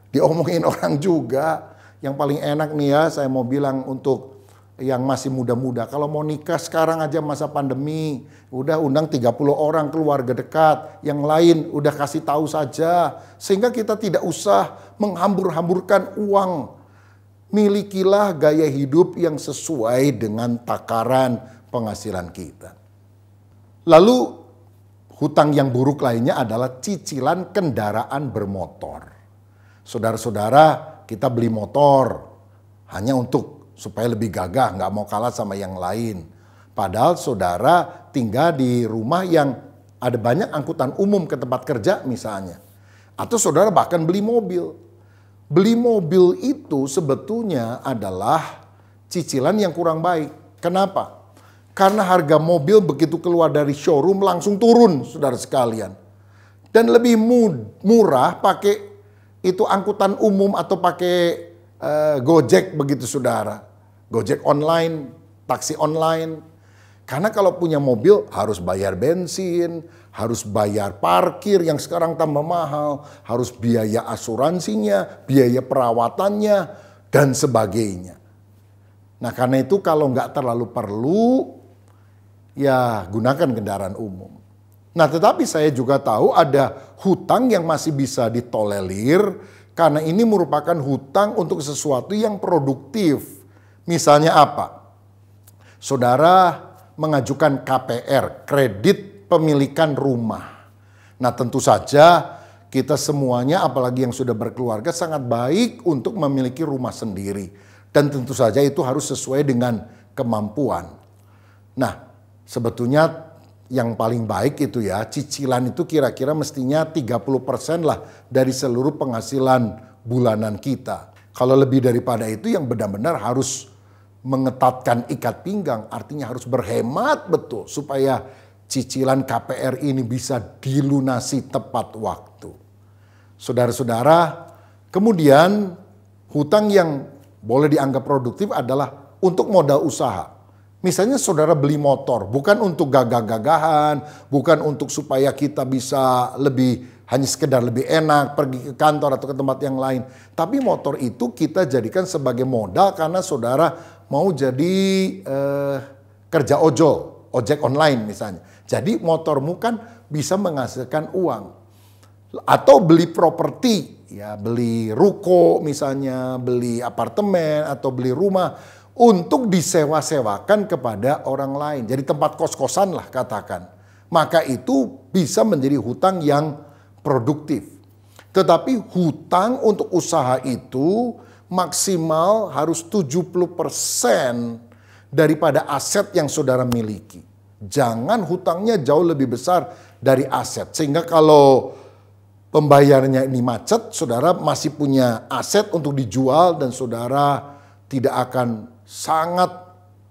diomongin orang juga. Yang paling enak nih ya, saya mau bilang untuk yang masih muda-muda, kalau mau nikah sekarang aja masa pandemi, udah undang 30 orang keluarga dekat, yang lain udah kasih tahu saja, sehingga kita tidak usah menghambur-hamburkan uang. Milikilah gaya hidup yang sesuai dengan takaran penghasilan kita. Lalu hutang yang buruk lainnya adalah cicilan kendaraan bermotor. Saudara-saudara, kita beli motor hanya untuk supaya lebih gagah, nggak mau kalah sama yang lain. Padahal saudara tinggal di rumah yang ada banyak angkutan umum ke tempat kerja misalnya. Atau saudara bahkan beli mobil. Beli mobil itu sebetulnya adalah cicilan yang kurang baik. Kenapa? Karena harga mobil begitu keluar dari showroom langsung turun, saudara sekalian. Dan lebih murah pakai itu angkutan umum atau pakai Gojek begitu saudara. Gojek online, taksi online. Karena kalau punya mobil harus bayar bensin, harus bayar parkir yang sekarang tambah mahal, harus biaya asuransinya, biaya perawatannya, dan sebagainya. Nah karena itu kalau nggak terlalu perlu, ya gunakan kendaraan umum. Nah tetapi saya juga tahu ada hutang yang masih bisa ditolerir, karena ini merupakan hutang untuk sesuatu yang produktif. Misalnya apa? Saudara mengajukan KPR, kredit pemilikan rumah. Nah tentu saja kita semuanya apalagi yang sudah berkeluarga sangat baik untuk memiliki rumah sendiri. Dan tentu saja itu harus sesuai dengan kemampuan. Nah sebetulnya yang paling baik itu ya cicilan itu kira-kira mestinya 30% lah dari seluruh penghasilan bulanan kita. Kalau lebih daripada itu yang benar-benar harus mengetatkan ikat pinggang, artinya harus berhemat betul supaya cicilan KPR ini bisa dilunasi tepat waktu. Saudara-saudara, kemudian hutang yang boleh dianggap produktif adalah untuk modal usaha. Misalnya saudara beli motor, bukan untuk gagah-gagahan, bukan untuk supaya kita bisa hanya sekedar lebih enak pergi ke kantor atau ke tempat yang lain. Tapi motor itu kita jadikan sebagai modal karena saudara mau jadi kerja ojek online misalnya. Jadi motormu kan bisa menghasilkan uang. Atau beli properti, ya beli ruko misalnya, beli apartemen atau beli rumah untuk disewa-sewakan kepada orang lain. Jadi tempat kos-kosan lah katakan. Maka itu bisa menjadi hutang yang produktif. Tetapi hutang untuk usaha itu maksimal harus 70% daripada aset yang saudara miliki. Jangan hutangnya jauh lebih besar dari aset. Sehingga kalau pembayarnya ini macet, saudara masih punya aset untuk dijual dan saudara tidak akan sangat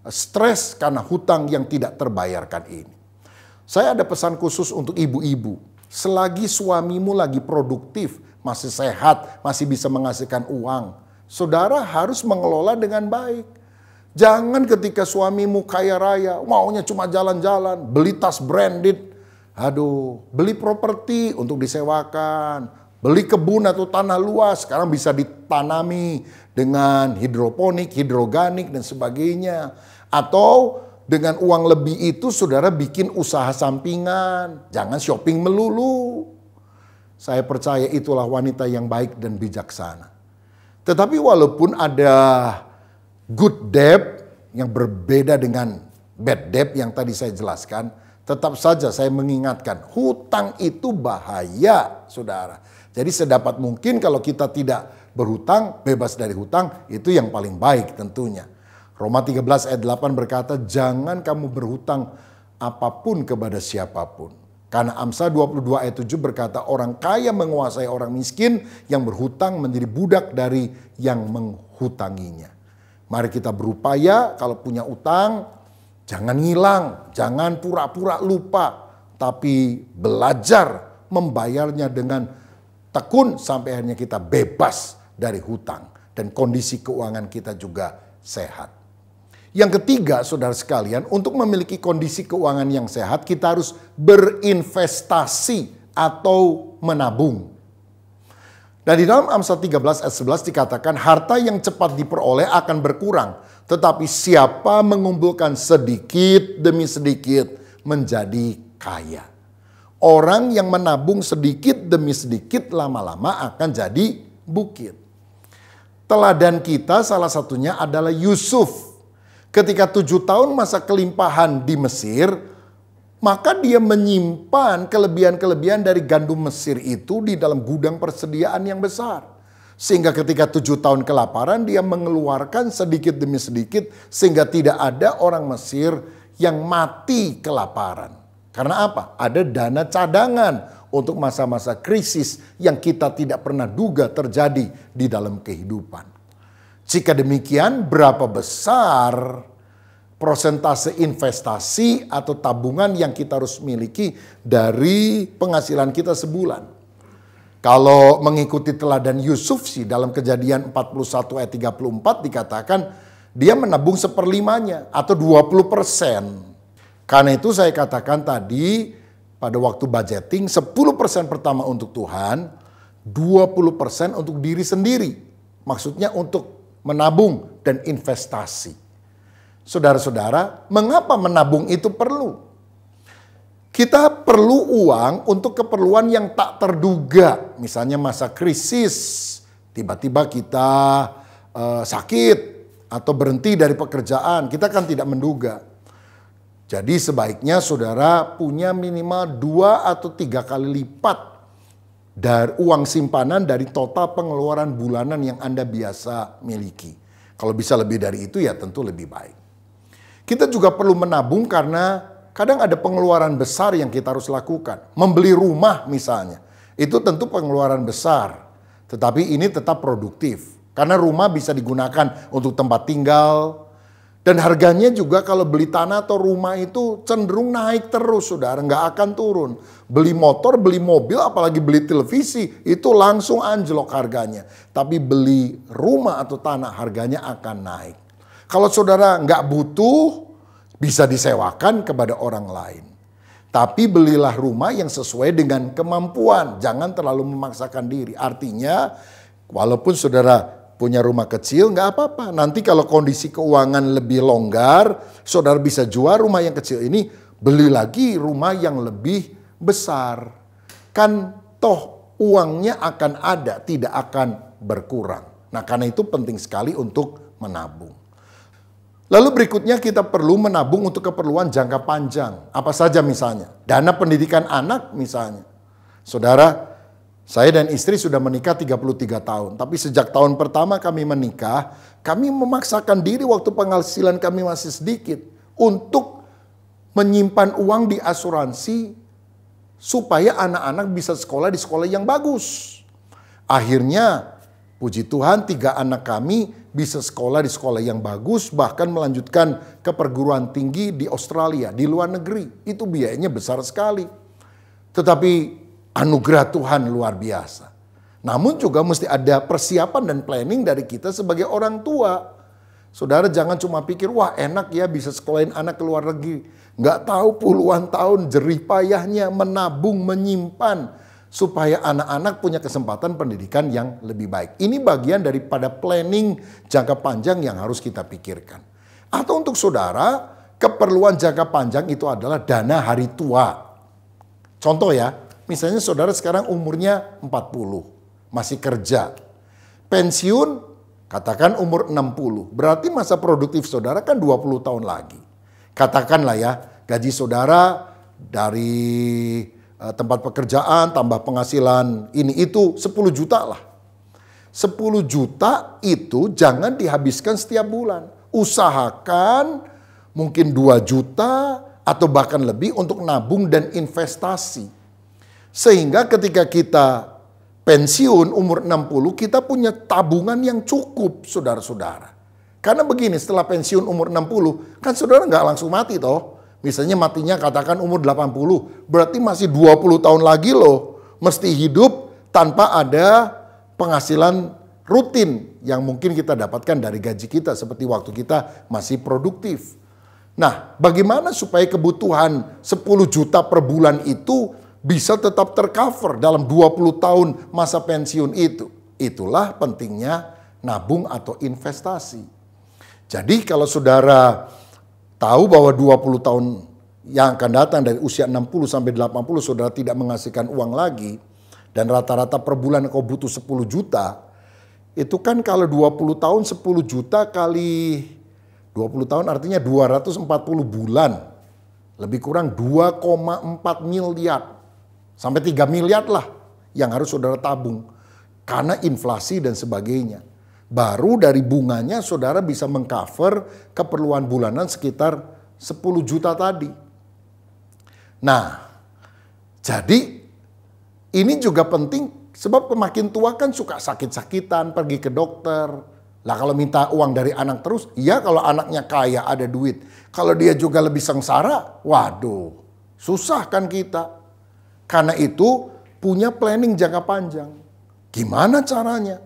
stres karena hutang yang tidak terbayarkan ini. Saya ada pesan khusus untuk ibu-ibu. Selagi suamimu lagi produktif, masih sehat, masih bisa menghasilkan uang, saudara harus mengelola dengan baik. Jangan ketika suamimu kaya raya, maunya cuma jalan-jalan, beli tas branded, beli properti untuk disewakan, beli kebun atau tanah luas, sekarang bisa ditanami dengan hidroponik, hidroganik, dan sebagainya. Atau dengan uang lebih itu saudara bikin usaha sampingan. Jangan shopping melulu. Saya percaya itulah wanita yang baik dan bijaksana. Tetapi walaupun ada good debt yang berbeda dengan bad debt yang tadi saya jelaskan, tetap saja saya mengingatkan, hutang itu bahaya, saudara. Jadi sedapat mungkin kalau kita tidak berhutang, bebas dari hutang, itu yang paling baik tentunya. Roma 13 ayat 8 berkata, jangan kamu berhutang apapun kepada siapapun. Karena Amsal 22 ayat 7 berkata, orang kaya menguasai orang miskin, yang berhutang menjadi budak dari yang menghutanginya. Mari kita berupaya kalau punya utang, jangan ngilang, jangan pura-pura lupa, tapi belajar membayarnya dengan tekun sampai akhirnya kita bebas dari hutang dan kondisi keuangan kita juga sehat. Yang ketiga, saudara sekalian, untuk memiliki kondisi keuangan yang sehat, kita harus berinvestasi atau menabung. Dan di dalam Amsal 13 ayat 11 dikatakan, harta yang cepat diperoleh akan berkurang, tetapi siapa mengumpulkan sedikit demi sedikit menjadi kaya. Orang yang menabung sedikit demi sedikit lama-lama akan jadi bukit. Teladan kita salah satunya adalah Yusuf. Ketika 7 tahun masa kelimpahan di Mesir, maka dia menyimpan kelebihan-kelebihan dari gandum Mesir itu di dalam gudang persediaan yang besar. Sehingga ketika 7 tahun kelaparan, dia mengeluarkan sedikit demi sedikit sehingga tidak ada orang Mesir yang mati kelaparan. Karena apa? Ada dana cadangan untuk masa-masa krisis yang kita tidak pernah duga terjadi di dalam kehidupan. Jika demikian, berapa besar persentase investasi atau tabungan yang kita harus miliki dari penghasilan kita sebulan? Kalau mengikuti teladan Yusuf sih, dalam Kejadian 41 ayat 34 dikatakan dia menabung 1/5 atau 20%. Karena itu saya katakan tadi pada waktu budgeting 10% pertama untuk Tuhan, 20% untuk diri sendiri. Maksudnya untuk menabung dan investasi. Saudara-saudara, mengapa menabung itu perlu? Kita perlu uang untuk keperluan yang tak terduga. Misalnya masa krisis, tiba-tiba kita sakit atau berhenti dari pekerjaan. Kita kan tidak menduga. Jadi sebaiknya saudara punya minimal 2 atau 3 kali lipat dari uang simpanan dari total pengeluaran bulanan yang Anda biasa miliki. Kalau bisa lebih dari itu ya tentu lebih baik. Kita juga perlu menabung karena kadang ada pengeluaran besar yang kita harus lakukan. Membeli rumah misalnya, itu tentu pengeluaran besar. Tetapi ini tetap produktif. Karena rumah bisa digunakan untuk tempat tinggal. Dan harganya juga kalau beli tanah atau rumah itu cenderung naik terus, saudara. Nggak akan turun. Beli motor, beli mobil, apalagi beli televisi, itu langsung anjlok harganya. Tapi beli rumah atau tanah harganya akan naik. Kalau saudara nggak butuh, Bisa disewakan kepada orang lain. Tapi belilah rumah yang sesuai dengan kemampuan. Jangan terlalu memaksakan diri. Artinya walaupun saudara punya rumah kecil nggak apa-apa. Nanti kalau kondisi keuangan lebih longgar, saudara bisa jual rumah yang kecil ini, beli lagi rumah yang lebih besar. Kan toh uangnya akan ada, tidak akan berkurang. Nah karena itu penting sekali untuk menabung. Lalu berikutnya kita perlu menabung untuk keperluan jangka panjang. Apa saja misalnya? Dana pendidikan anak misalnya. Saudara, saya dan istri sudah menikah 33 tahun. Tapi sejak tahun pertama kami menikah, kami memaksakan diri waktu penghasilan kami masih sedikit untuk menyimpan uang di asuransi supaya anak-anak bisa sekolah di sekolah yang bagus. Akhirnya, puji Tuhan 3 anak kami bisa sekolah di sekolah yang bagus, bahkan melanjutkan ke perguruan tinggi di Australia, di luar negeri. Itu biayanya besar sekali. Tetapi anugerah Tuhan luar biasa. Namun juga mesti ada persiapan dan planning dari kita sebagai orang tua. Saudara jangan cuma pikir, wah enak ya bisa sekolahin anak ke luar negeri. Nggak tahu puluhan tahun jerih payahnya menabung, menyimpan, supaya anak-anak punya kesempatan pendidikan yang lebih baik. Ini bagian daripada planning jangka panjang yang harus kita pikirkan. Atau untuk saudara, keperluan jangka panjang itu adalah dana hari tua. Contoh ya, misalnya saudara sekarang umurnya 40, masih kerja. Pensiun, katakan umur 60. Berarti masa produktif saudara kan 20 tahun lagi. Katakanlah ya, gaji saudara dari tempat pekerjaan, tambah penghasilan ini itu 10 juta lah. 10 juta itu jangan dihabiskan setiap bulan. Usahakan mungkin 2 juta atau bahkan lebih untuk nabung dan investasi. Sehingga ketika kita pensiun umur 60, kita punya tabungan yang cukup saudara-saudara. Karena begini, setelah pensiun umur 60, kan saudara nggak langsung mati toh. Misalnya matinya katakan umur 80, berarti masih 20 tahun lagi loh. Mesti hidup tanpa ada penghasilan rutin yang mungkin kita dapatkan dari gaji kita seperti waktu kita masih produktif. Nah, bagaimana supaya kebutuhan 10 juta per bulan itu bisa tetap tercover dalam 20 tahun masa pensiun itu? Itulah pentingnya nabung atau investasi. Jadi kalau saudara tahu bahwa 20 tahun yang akan datang dari usia 60 sampai 80 saudara tidak menghasilkan uang lagi dan rata-rata per bulan kau butuh 10 juta, itu kan kalau 20 tahun 10 juta kali 20 tahun artinya 240 bulan. Lebih kurang 2,4 miliar sampai 3 miliar lah yang harus saudara tabung karena inflasi dan sebagainya. Baru dari bunganya saudara bisa mengcover keperluan bulanan sekitar 10 juta tadi. Nah, jadi ini juga penting sebab makin tua kan suka sakit-sakitan, pergi ke dokter. Lah kalau minta uang dari anak terus, ya kalau anaknya kaya ada duit. Kalau dia juga lebih sengsara, waduh, susah kan kita. Karena itu punya planning jangka panjang. Gimana caranya?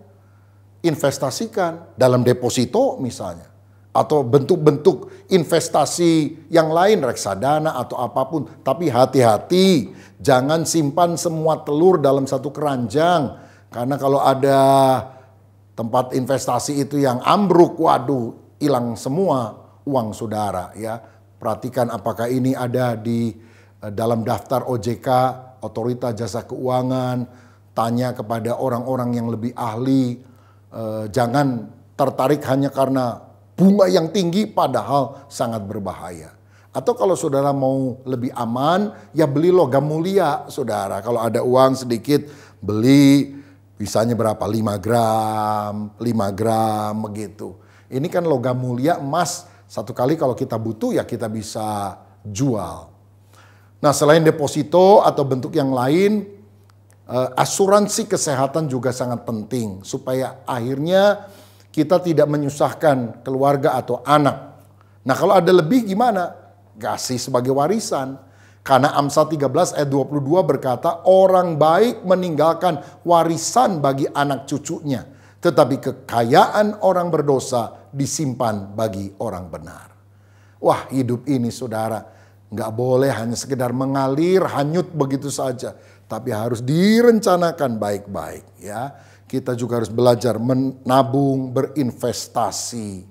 Investasikan dalam deposito misalnya. Atau bentuk-bentuk investasi yang lain, reksadana atau apapun. Tapi hati-hati, jangan simpan semua telur dalam satu keranjang. Karena kalau ada tempat investasi itu yang ambruk, waduh, hilang semua uang saudara ya. Perhatikan apakah ini ada di dalam daftar OJK, Otoritas Jasa Keuangan. Tanya kepada orang-orang yang lebih ahli. Jangan tertarik hanya karena bunga yang tinggi padahal sangat berbahaya. Atau kalau saudara mau lebih aman, ya beli logam mulia saudara. Kalau ada uang sedikit, beli misalnya berapa? 5 gram begitu. Ini kan logam mulia emas, satu kali kalau kita butuh ya kita bisa jual. Nah selain deposito atau bentuk yang lain, asuransi kesehatan juga sangat penting supaya akhirnya kita tidak menyusahkan keluarga atau anak. Nah kalau ada lebih gimana? Kasih sebagai warisan. Karena Amsal 13 ayat 22 berkata, orang baik meninggalkan warisan bagi anak cucunya, tetapi kekayaan orang berdosa disimpan bagi orang benar. Wah, hidup ini saudara nggak boleh hanya sekedar mengalir hanyut begitu saja, tapi harus direncanakan baik-baik ya. Kita juga harus belajar menabung, berinvestasi,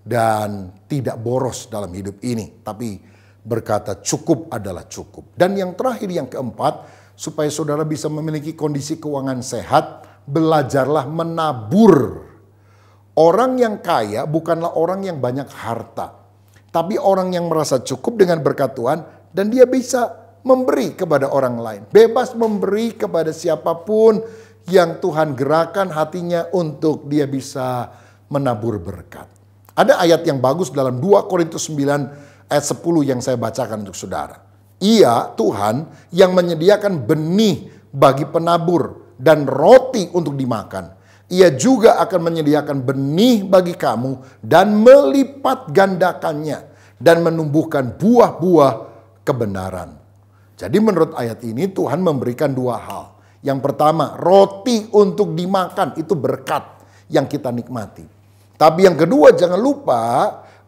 dan tidak boros dalam hidup ini, tapi berkata cukup adalah cukup. Dan yang terakhir, yang keempat, supaya saudara bisa memiliki kondisi keuangan sehat, belajarlah menabur. Orang yang kaya bukanlah orang yang banyak harta, tapi orang yang merasa cukup dengan berkat Tuhan dan dia bisa memberi kepada orang lain. Bebas memberi kepada siapapun yang Tuhan gerakan hatinya untuk dia bisa menabur berkat. Ada ayat yang bagus dalam 2 Korintus 9 ayat 10 yang saya bacakan untuk saudara. Ia, Tuhan, yang menyediakan benih bagi penabur dan roti untuk dimakan. Ia juga akan menyediakan benih bagi kamu dan melipat gandakannya dan menumbuhkan buah-buah kebenaran. Jadi menurut ayat ini Tuhan memberikan dua hal. Yang pertama, roti untuk dimakan, itu berkat yang kita nikmati. Tapi yang kedua, jangan lupa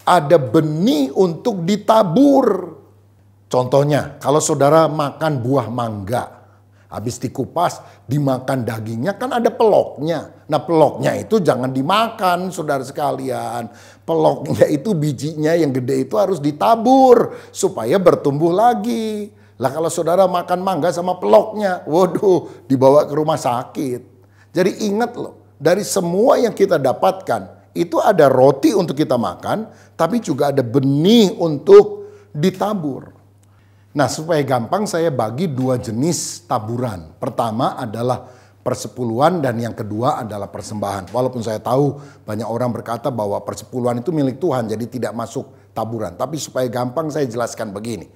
ada benih untuk ditabur. Contohnya, kalau saudara makan buah mangga, habis dikupas, dimakan dagingnya, kan ada peloknya. Nah, peloknya itu jangan dimakan, saudara sekalian. Peloknya itu, bijinya yang gede itu harus ditabur supaya bertumbuh lagi. Lah kalau saudara makan mangga sama peloknya, waduh, dibawa ke rumah sakit. Jadi ingat loh, dari semua yang kita dapatkan, itu ada roti untuk kita makan, tapi juga ada benih untuk ditabur. Nah, supaya gampang saya bagi dua jenis taburan. Pertama adalah persepuluhan dan yang kedua adalah persembahan. Walaupun saya tahu banyak orang berkata bahwa persepuluhan itu milik Tuhan, jadi tidak masuk taburan. Tapi supaya gampang saya jelaskan begini.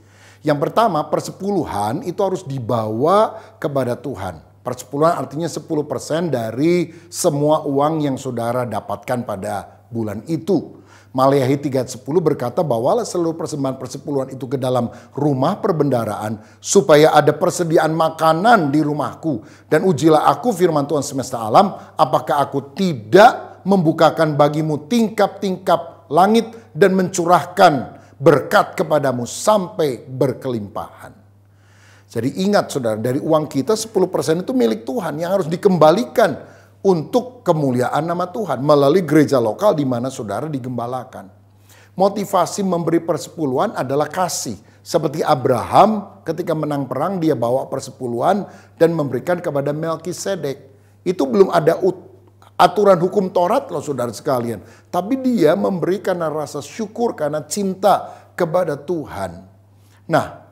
Yang pertama, persepuluhan itu harus dibawa kepada Tuhan. Persepuluhan artinya 10% dari semua uang yang saudara dapatkan pada bulan itu. Maleakhi 3:10 berkata, bawalah seluruh persembahan persepuluhan itu ke dalam rumah perbendaharaan supaya ada persediaan makanan di rumahku. Dan ujilah aku, firman Tuhan semesta alam, apakah aku tidak membukakan bagimu tingkap-tingkap langit dan mencurahkan berkat kepadamu sampai berkelimpahan. Jadi ingat saudara, dari uang kita 10% itu milik Tuhan yang harus dikembalikan untuk kemuliaan nama Tuhan melalui gereja lokal di mana saudara digembalakan. Motivasi memberi persepuluhan adalah kasih. Seperti Abraham ketika menang perang dia bawa persepuluhan dan memberikan kepada Melkisedek. Itu belum ada aturan hukum Taurat loh saudara sekalian. Tapi dia memberi karena rasa syukur, karena cinta kepada Tuhan. Nah,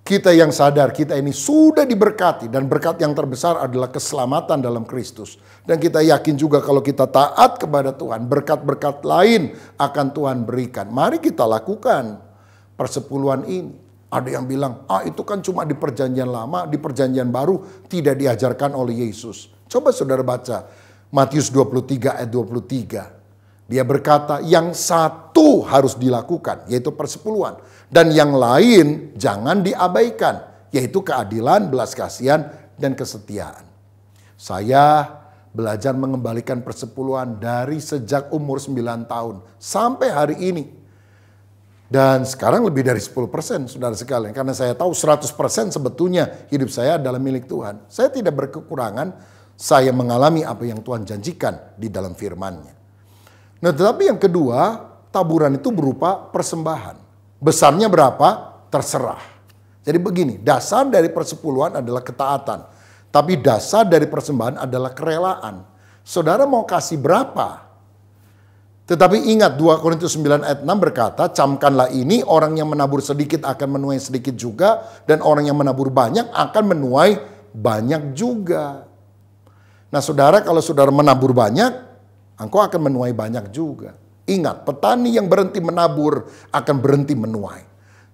kita yang sadar kita ini sudah diberkati dan berkat yang terbesar adalah keselamatan dalam Kristus. Dan kita yakin juga kalau kita taat kepada Tuhan, berkat-berkat lain akan Tuhan berikan. Mari kita lakukan persepuluhan ini. Ada yang bilang, itu kan cuma di perjanjian lama, di perjanjian baru tidak diajarkan oleh Yesus. Coba saudara baca Matius 23 ayat 23. Dia berkata yang satu harus dilakukan, yaitu persepuluhan. Dan yang lain jangan diabaikan, yaitu keadilan, belas kasihan, dan kesetiaan. Saya belajar mengembalikan persepuluhan dari sejak umur 9 tahun sampai hari ini. Dan sekarang lebih dari 10% saudara sekalian. Karena saya tahu 100% sebetulnya hidup saya adalah milik Tuhan. Saya tidak berkekurangan, saya mengalami apa yang Tuhan janjikan di dalam firman-Nya. Nah, tetapi yang kedua, taburan itu berupa persembahan. Besarnya berapa? Terserah. Jadi begini, dasar dari persepuluhan adalah ketaatan. Tapi dasar dari persembahan adalah kerelaan. Saudara mau kasih berapa? Tetapi ingat 2 Korintus 9 ayat 6 berkata, camkanlah ini, orang yang menabur sedikit akan menuai sedikit juga. Dan orang yang menabur banyak akan menuai banyak juga. Nah saudara, kalau saudara menabur banyak, engkau akan menuai banyak juga. Ingat, petani yang berhenti menabur akan berhenti menuai.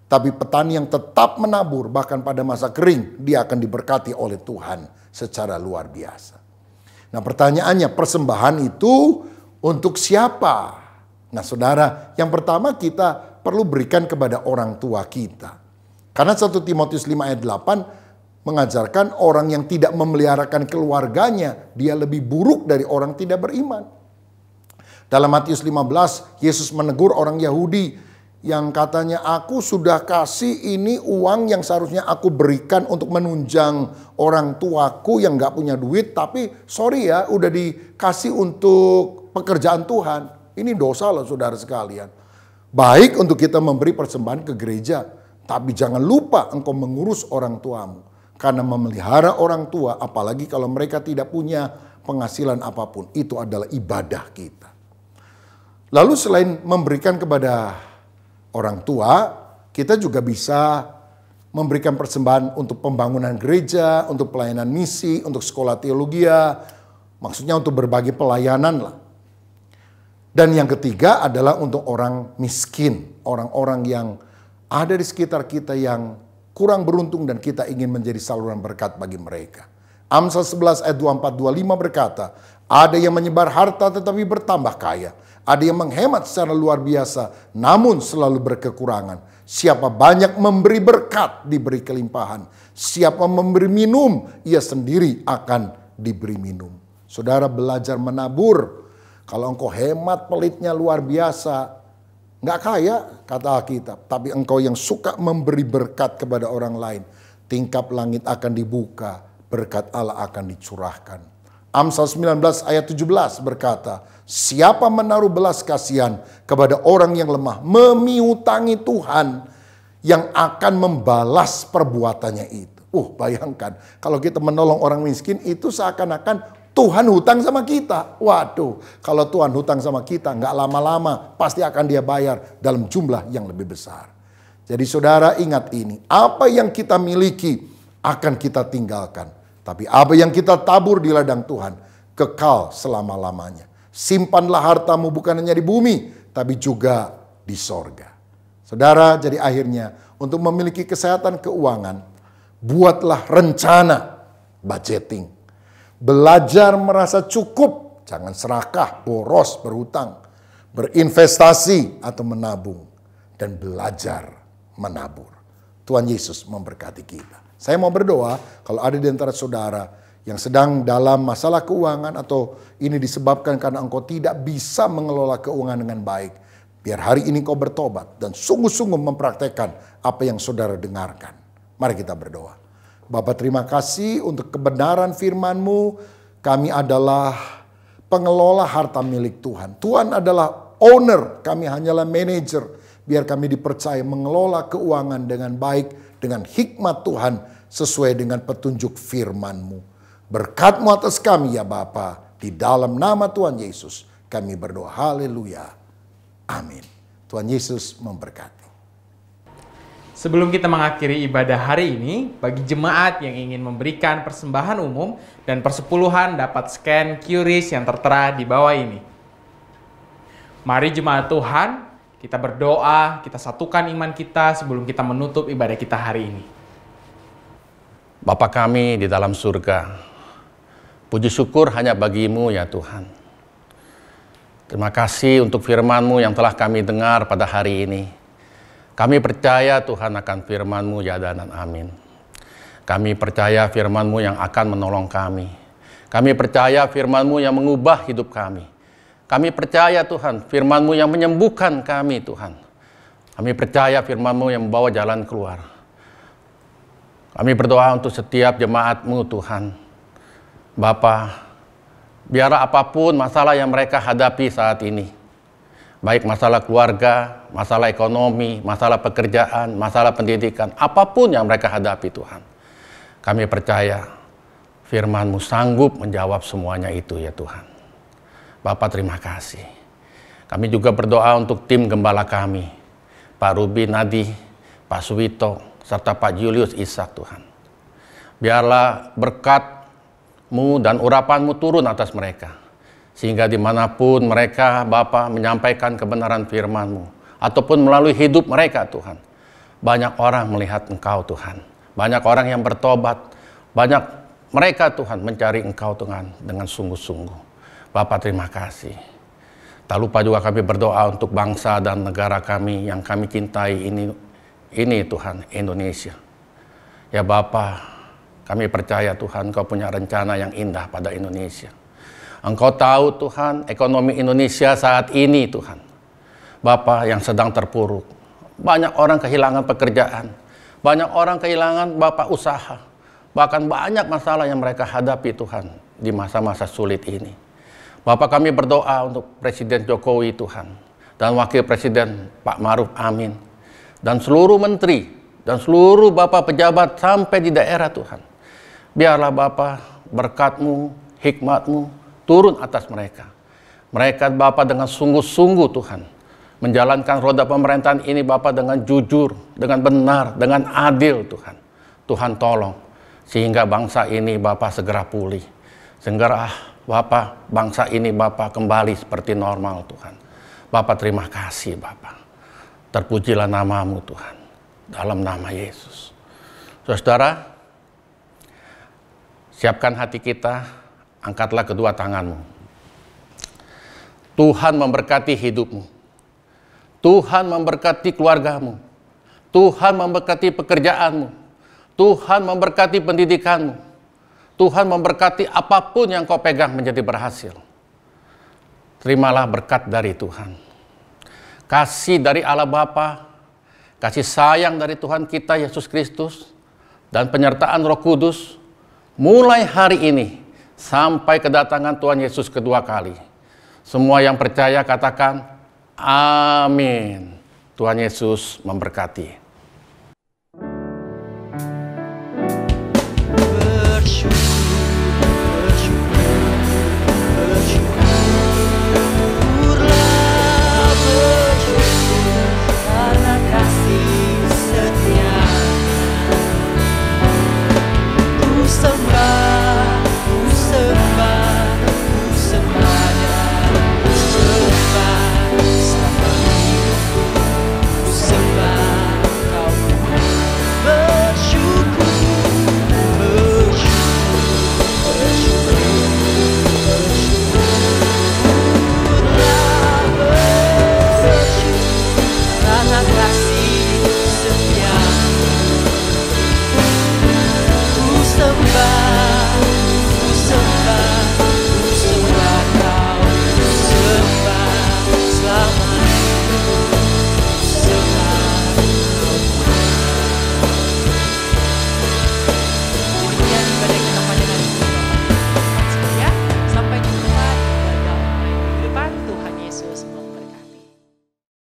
Tapi petani yang tetap menabur, bahkan pada masa kering, dia akan diberkati oleh Tuhan secara luar biasa. Nah pertanyaannya, persembahan itu untuk siapa? Nah saudara, yang pertama kita perlu berikan kepada orang tua kita. Karena 1 Timotius 5 ayat 8 mengajarkan orang yang tidak memeliharakan keluarganya, dia lebih buruk dari orang tidak beriman. Dalam Matius 15, Yesus menegur orang Yahudi yang katanya aku sudah kasih ini uang yang seharusnya aku berikan untuk menunjang orang tuaku yang gak punya duit, tapi sorry ya udah dikasih untuk pekerjaan Tuhan. Ini dosa loh saudara sekalian. Baik untuk kita memberi persembahan ke gereja, tapi jangan lupa engkau mengurus orang tuamu. Karena memelihara orang tua, apalagi kalau mereka tidak punya penghasilan apapun, itu adalah ibadah kita. Lalu selain memberikan kepada orang tua, kita juga bisa memberikan persembahan untuk pembangunan gereja, untuk pelayanan misi, untuk sekolah teologi, maksudnya untuk berbagai pelayanan lah. Dan yang ketiga adalah untuk orang miskin, orang-orang yang ada di sekitar kita yang kurang beruntung dan kita ingin menjadi saluran berkat bagi mereka. Amsal 11 ayat 24-25 berkata, ada yang menyebar harta tetapi bertambah kaya. Ada yang menghemat secara luar biasa namun selalu berkekurangan. Siapa banyak memberi berkat diberi kelimpahan. Siapa memberi minum ia sendiri akan diberi minum. Saudara belajar menabur. Kalau engkau hemat pelitnya luar biasa, nggak kaya kata Alkitab, tapi engkau yang suka memberi berkat kepada orang lain, tingkap langit akan dibuka, berkat Allah akan dicurahkan. Amsal 19 ayat 17 berkata, siapa menaruh belas kasihan kepada orang yang lemah, memiutangi Tuhan yang akan membalas perbuatannya itu. Bayangkan kalau kita menolong orang miskin itu seakan-akan Tuhan hutang sama kita. Waduh, kalau Tuhan hutang sama kita, nggak lama-lama pasti akan dia bayar dalam jumlah yang lebih besar. Jadi saudara ingat ini, apa yang kita miliki akan kita tinggalkan. Tapi apa yang kita tabur di ladang Tuhan, kekal selama-lamanya. Simpanlah hartamu bukan hanya di bumi, tapi juga di sorga. Saudara, jadi akhirnya untuk memiliki kesehatan keuangan, buatlah rencana budgeting. Belajar merasa cukup, jangan serakah, boros, berhutang, berinvestasi atau menabung, dan belajar menabur. Tuhan Yesus memberkati kita. Saya mau berdoa kalau ada di antara saudara yang sedang dalam masalah keuangan atau ini disebabkan karena engkau tidak bisa mengelola keuangan dengan baik. Biar hari ini kau bertobat dan sungguh-sungguh mempraktekkan apa yang saudara dengarkan. Mari kita berdoa. Bapa, terima kasih untuk kebenaran firman-Mu. Kami adalah pengelola harta milik Tuhan. Tuhan adalah owner, kami hanyalah manajer. Biar kami dipercaya mengelola keuangan dengan baik, dengan hikmat Tuhan, sesuai dengan petunjuk firman-Mu. Berkat-Mu atas kami ya Bapa, di dalam nama Tuhan Yesus kami berdoa. Haleluya. Amin. Tuhan Yesus memberkati. Sebelum kita mengakhiri ibadah hari ini, bagi jemaat yang ingin memberikan persembahan umum dan persepuluhan dapat scan QRIS yang tertera di bawah ini. Mari jemaat Tuhan, kita berdoa, kita satukan iman kita sebelum kita menutup ibadah kita hari ini. Bapa kami di dalam surga, puji syukur hanya bagi-Mu ya Tuhan. Terima kasih untuk firman-Mu yang telah kami dengar pada hari ini. Kami percaya Tuhan akan firman-Mu ya dan amin. Kami percaya firman-Mu yang akan menolong kami. Kami percaya firman-Mu yang mengubah hidup kami. Kami percaya Tuhan firman-Mu yang menyembuhkan kami Tuhan. Kami percaya firman-Mu yang membawa jalan keluar. Kami berdoa untuk setiap jemaat-Mu Tuhan. Bapa, biarlah apapun masalah yang mereka hadapi saat ini, baik masalah keluarga, masalah ekonomi, masalah pekerjaan, masalah pendidikan, apapun yang mereka hadapi Tuhan. Kami percaya firman-Mu sanggup menjawab semuanya itu ya Tuhan. Bapa terima kasih. Kami juga berdoa untuk tim gembala kami, Pak Ruby Nadi, Pak Suwito, serta Pak Julius Ishak Tuhan. Biarlah berkat-Mu dan urapan-Mu turun atas mereka. Sehingga dimanapun mereka, Bapa, menyampaikan kebenaran firman-Mu, ataupun melalui hidup mereka, Tuhan. Banyak orang melihat Engkau, Tuhan. Banyak orang yang bertobat. Banyak mereka, Tuhan, mencari Engkau, Tuhan, dengan sungguh-sungguh. Bapa, terima kasih. Tak lupa juga kami berdoa untuk bangsa dan negara kami yang kami cintai ini Tuhan, Indonesia. Ya Bapa, kami percaya, Tuhan, Engkau punya rencana yang indah pada Indonesia. Engkau tahu Tuhan ekonomi Indonesia saat ini Tuhan. Bapa yang sedang terpuruk. Banyak orang kehilangan pekerjaan. Banyak orang kehilangan Bapak usaha. Bahkan banyak masalah yang mereka hadapi Tuhan di masa-masa sulit ini. Bapak, kami berdoa untuk Presiden Jokowi Tuhan. Dan Wakil Presiden Pak Ma'ruf Amin. Dan seluruh menteri. Dan seluruh Bapak pejabat sampai di daerah Tuhan. Biarlah Bapak berkat-Mu, hikmat-Mu turun atas mereka. Mereka Bapak dengan sungguh-sungguh Tuhan. Menjalankan roda pemerintahan ini Bapak dengan jujur, dengan benar, dengan adil Tuhan. Tuhan tolong. Sehingga bangsa ini Bapak segera pulih. Sehingga Bapak, bangsa ini Bapak kembali seperti normal Tuhan. Bapak terima kasih Bapak. Terpujilah nama-Mu Tuhan. Dalam nama Yesus. Saudara, siapkan hati kita, angkatlah kedua tanganmu. Tuhan memberkati hidupmu. Tuhan memberkati keluargamu. Tuhan memberkati pekerjaanmu. Tuhan memberkati pendidikanmu. Tuhan memberkati apapun yang kau pegang menjadi berhasil. Terimalah berkat dari Tuhan. Kasih dari Allah Bapa, kasih sayang dari Tuhan kita Yesus Kristus, dan penyertaan Roh Kudus mulai hari ini sampai kedatangan Tuhan Yesus kedua kali. Semua yang percaya katakan amin. Tuhan Yesus memberkati.